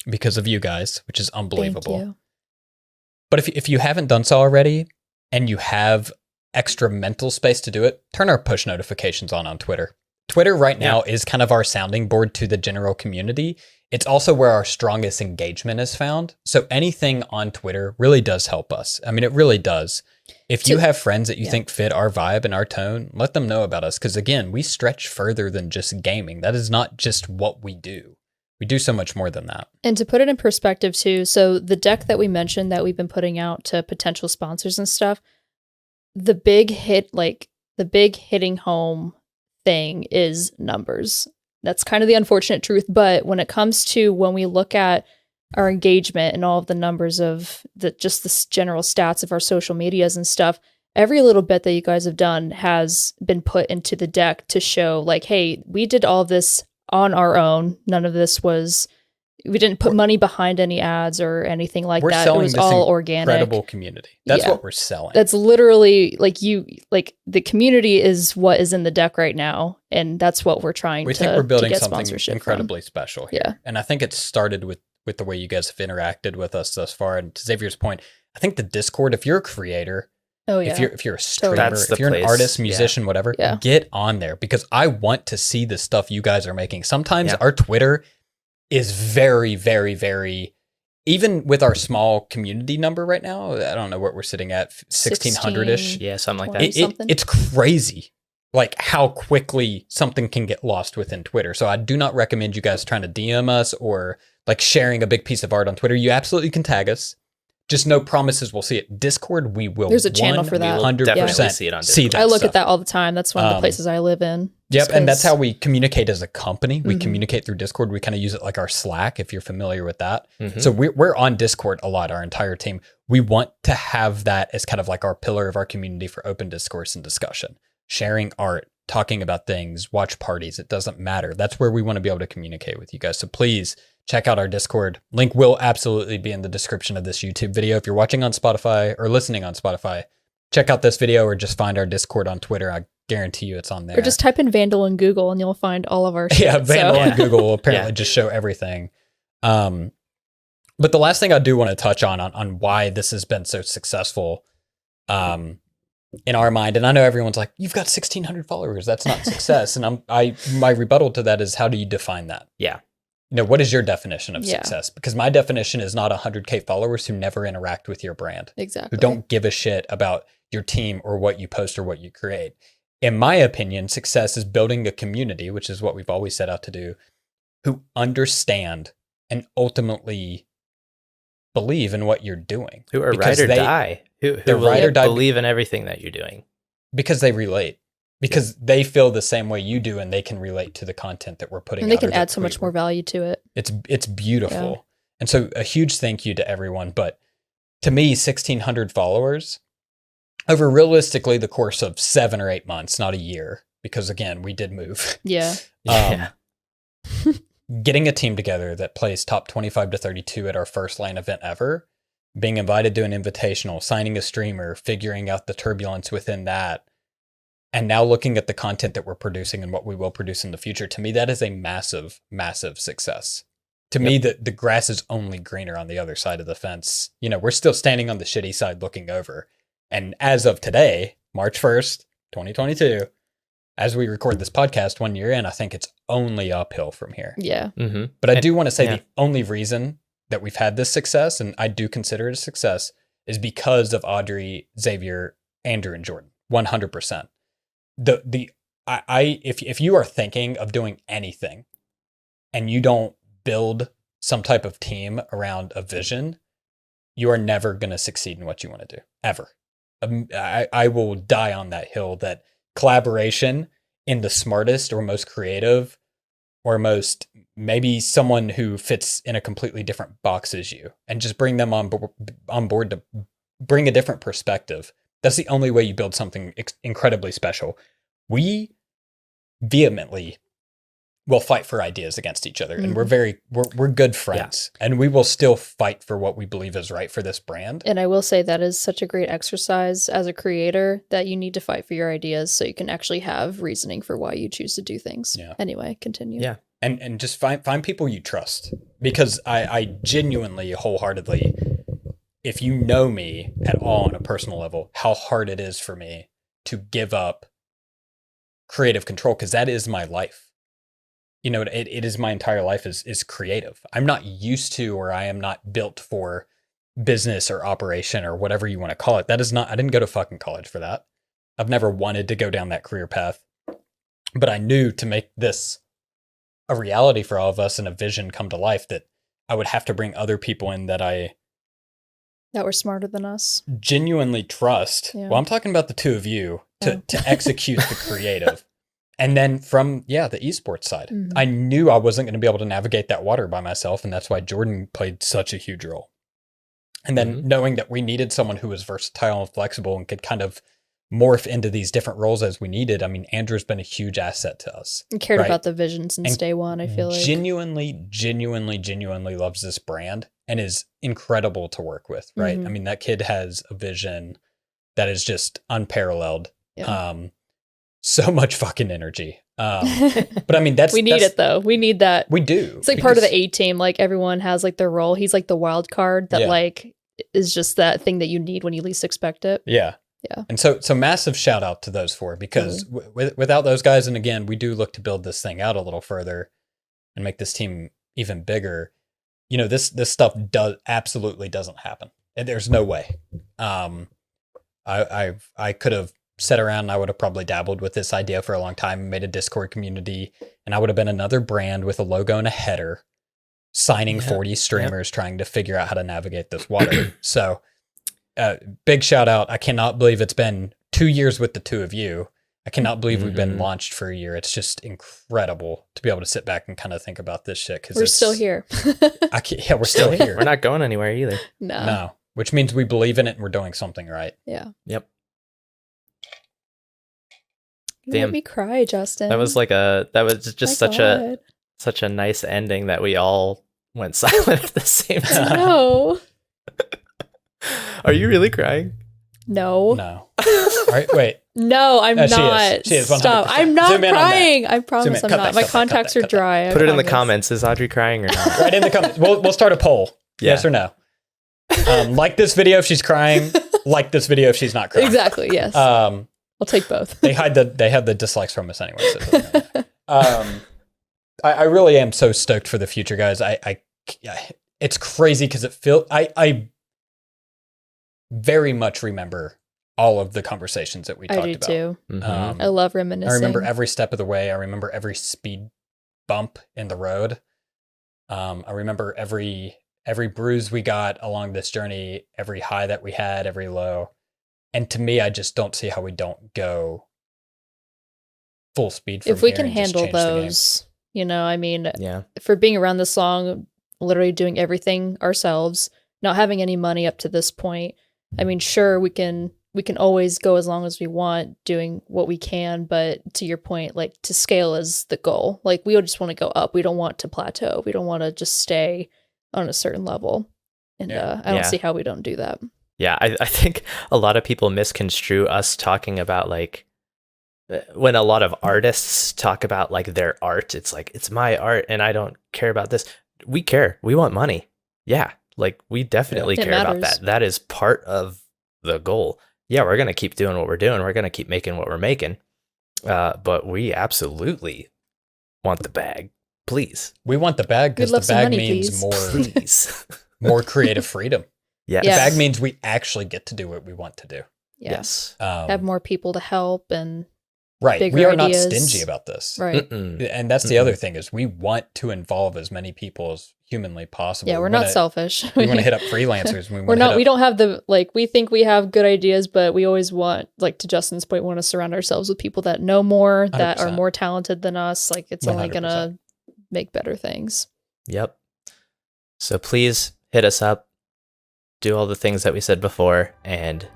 Because of you guys, which is unbelievable. Thank you. But if you haven't done so already and you have extra mental space to do it, turn our push notifications on Twitter. Twitter right now is kind of our sounding board to the general community. It's also where our strongest engagement is found. So anything on Twitter really does help us. I mean, it really does. If you have friends that you think fit our vibe and our tone, let them know about us. Because again, we stretch further than just gaming. That is not just what we do. We do so much more than that. And to put it in perspective too, so the deck that we mentioned that we've been putting out to potential sponsors and stuff, the big hit, like the big hitting home thing is numbers. That's kind of the unfortunate truth. But when it comes to when we look at our engagement and all of the numbers of just the general stats of our social medias and stuff, every little bit that you guys have done has been put into the deck to show like, hey, we did all this on our own. None of this was, we didn't put money behind any ads or anything like we're that. It selling was this all organic. incredible community. That's Yeah. what we're selling. That's literally like the community is what is in the deck right now. And that's what we're trying we to think we're building get something sponsorship incredibly special here. Yeah. And I think it started with the way you guys have interacted with us thus far. And to Xavier's point, I think the Discord, if you're a creator, Oh yeah. if you're a streamer, That's if you're the an place. artist, musician, whatever, Yeah. get on there because I want to see the stuff you guys are making. Sometimes Yeah. our Twitter is very, very, very, even with our small community number right now, I don't know what we're sitting at, 1,600-ish. Yeah, something like 20. that. Something. It's crazy, like how quickly something can get lost within Twitter. So I do not recommend you guys trying to DM us or like sharing a big piece of art on Twitter. You absolutely can tag us. Just no promises we'll see it. Discord, we will. There's a channel for that. 100% see it on see Discord. that I look stuff. at that all the time. That's one of the places I live in. Yep, Just and that's 'cause- how we communicate as a company. We Mhm. communicate through Discord. We kind of use it like our Slack, if you're familiar with that. Mhm. So we're on Discord a lot, our entire team. We want to have that as kind of like our pillar of our community for open discourse and discussion. Sharing art, talking about things, watch parties, it doesn't matter. That's where we want to be able to communicate with you guys. So please check out our Discord. Link will absolutely be in the description of this YouTube video. If you're watching on Spotify or listening on Spotify, check out this video or just find our Discord on Twitter. I guarantee you it's on there. Or just type in Vandyl in Google and you'll find all of our shit. Yeah, Vandyl So- on Google will apparently Yeah. just show everything. But the last thing I do want to touch on why this has been so successful in our mind, and I know everyone's like, you've got 1,600 followers, that's not success. And my rebuttal to that is, how do you define that? Yeah. You know, what is your definition of Yeah. success? Because my definition is not 100K followers who never interact with your brand, Exactly. who don't give a shit about your team or what you post or what you create. In my opinion, success is building a community, which is what we've always set out to do, who understand and ultimately believe in what you're doing. Who are Because ride or they- die. Who they're will ride or die believe in everything that you're doing. because they relate. Because they feel the same way you do and they can relate to the content that we're putting and they out or can that add so much we- more value to it. It's beautiful. And so a huge thank you to everyone. But to me, 1,600 followers over realistically the course of 7 or 8 months, not a year, because again, we did move. Yeah. Yeah. Getting a team together that plays top 25 to 32 at our first LAN event ever, being invited to an invitational, signing a streamer, figuring out the turbulence within that, and now looking at the content that we're producing and what we will produce in the future, to me, that is a massive, massive success. To me, the grass is only greener on the other side of the fence. You know, we're still standing on the shitty side looking over. And as of today, March 1st, 2022, as we record this podcast 1 year in, I think it's only uphill from here. Yeah. Mm-hmm. But I do want to say yeah. the only reason that we've had this success, and I do consider it a success, is because of Audrey, Xavier, Andrew, and Jordan. 100%. If you are thinking of doing anything and you don't build some type of team around a vision, you are never going to succeed in what you want to do, ever. I will die on that hill that collaboration in the smartest or most creative or most, maybe someone who fits in a completely different box as you, and just bring them on board to bring a different perspective. That's the only way you build something incredibly special. We vehemently will fight for ideas against each other, and we're good friends, and we will still fight for what we believe is right for this brand. And I will say that is such a great exercise as a creator, that you need to fight for your ideas so you can actually have reasoning for why you choose to do things. Yeah. Anyway, continue. Yeah. And just find people you trust, because I genuinely, wholeheartedly, if you know me at all on a personal level, how hard it is for me to give up creative control, because that is my life. You know, it is my entire life is creative. I'm not used to, or I am not built for business or operation or whatever you want to call it. That is not, I didn't go to fucking college for that. I've never wanted to go down that career path, but I knew to make this a reality for all of us and a vision come to life that I would have to bring other people in that That were smarter than us. genuinely trust. Yeah. Well, I'm talking about the two of you to Oh. execute the creative. And then from, the esports side, Mhm. I knew I wasn't going to be able to navigate that water by myself. And that's why Jordan played such a huge role. And then knowing that we needed someone who was versatile and flexible and could kind of morph into these different roles as we needed. I mean, Andrew's been a huge asset to us. And cared Right. about the vision since And day one, I feel like. Genuinely loves this brand and is incredible to work with, right? Mhm. I mean, that kid has a vision that is just unparalleled. Yeah. So much fucking energy. But I mean, we need it though. We need that. We do. It's like part of the A team. Like everyone has like their role. He's like the wild card that like is just that thing that you need when you least expect it. Yeah. Yeah. And so massive shout out to those four because without those guys, and again, we do look to build this thing out a little further and make this team even bigger. You know, this stuff absolutely doesn't happen. And there's no way. I could have sat around and I would have probably dabbled with this idea for a long time and made a Discord community, and I would have been another brand with a logo and a header signing 40 streamers trying to figure out how to navigate this water. So big shout out. I cannot believe it's been 2 years with the two of you. I cannot believe we've been launched for a year. It's just incredible to be able to sit back and kind of think about this shit. We're still here. We're still here. We're not going anywhere either. No, which means we believe in it and we're doing something right. Yeah. Yep. You made me cry, Justin. That was just such a nice ending that we all went silent at the same time. No. Are you really crying? No. All right, wait. No, I'm not. She is 100%. Stop. I'm not crying. I promise I'm not. My cut contacts are dry. Put it in the comments. Is Audrey crying or not? Right in the comments. We'll start a poll. Yeah. Yes or no. Like this video if she's crying. Like this video if she's not crying. Exactly. Yes. I'll take both. They have the dislikes from us anyway. So it doesn't matter. I really am so stoked for the future, guys. It's crazy because I very much remember all of the conversations that we talked about. I do too. Mm-hmm. I love reminiscing. I remember every step of the way. I remember every speed bump in the road. I remember every bruise we got along this journey, every high that we had, every low. And to me, I just don't see how we don't go full speed from if we here can and just handle change the game. those, you know, I mean, Yeah. for being around this long, literally doing everything ourselves, not having any money up to this point. I mean, sure, we can always go as long as we want doing what we can, but to your point, like to scale is the goal. Like we just want to go up. We don't want to plateau. We don't want to just stay on a certain level. And I don't see how we don't do that. Yeah, I think a lot of people misconstrue us talking about like when a lot of artists talk about like their art, it's like, it's my art and I don't care about this. We care. We want money. Yeah, like we definitely care about that. That is part of the goal. Yeah, we're going to keep doing what we're doing. We're going to keep making what we're making. But we absolutely want the bag. Please. We want the bag because the bag means more creative freedom. Yes. The bag means we actually get to do what we want to do. Yeah. Yes. Have more people to help and right. We are not stingy about this. Right. And that's the other thing is we want to involve as many people as humanly possible. Yeah, we're not selfish. We want to hit up freelancers. We don't have we think we have good ideas, but we always want, like to Justin's point, want to surround ourselves with people that know more, that 100%. Are more talented than us. Like it's 100%. Only going to make better things. Yep. So please hit us up. Do all the things that we said before, and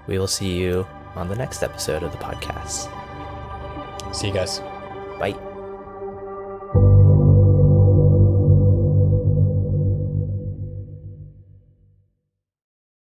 we will see you on the next episode of the podcast. See you guys. Bye.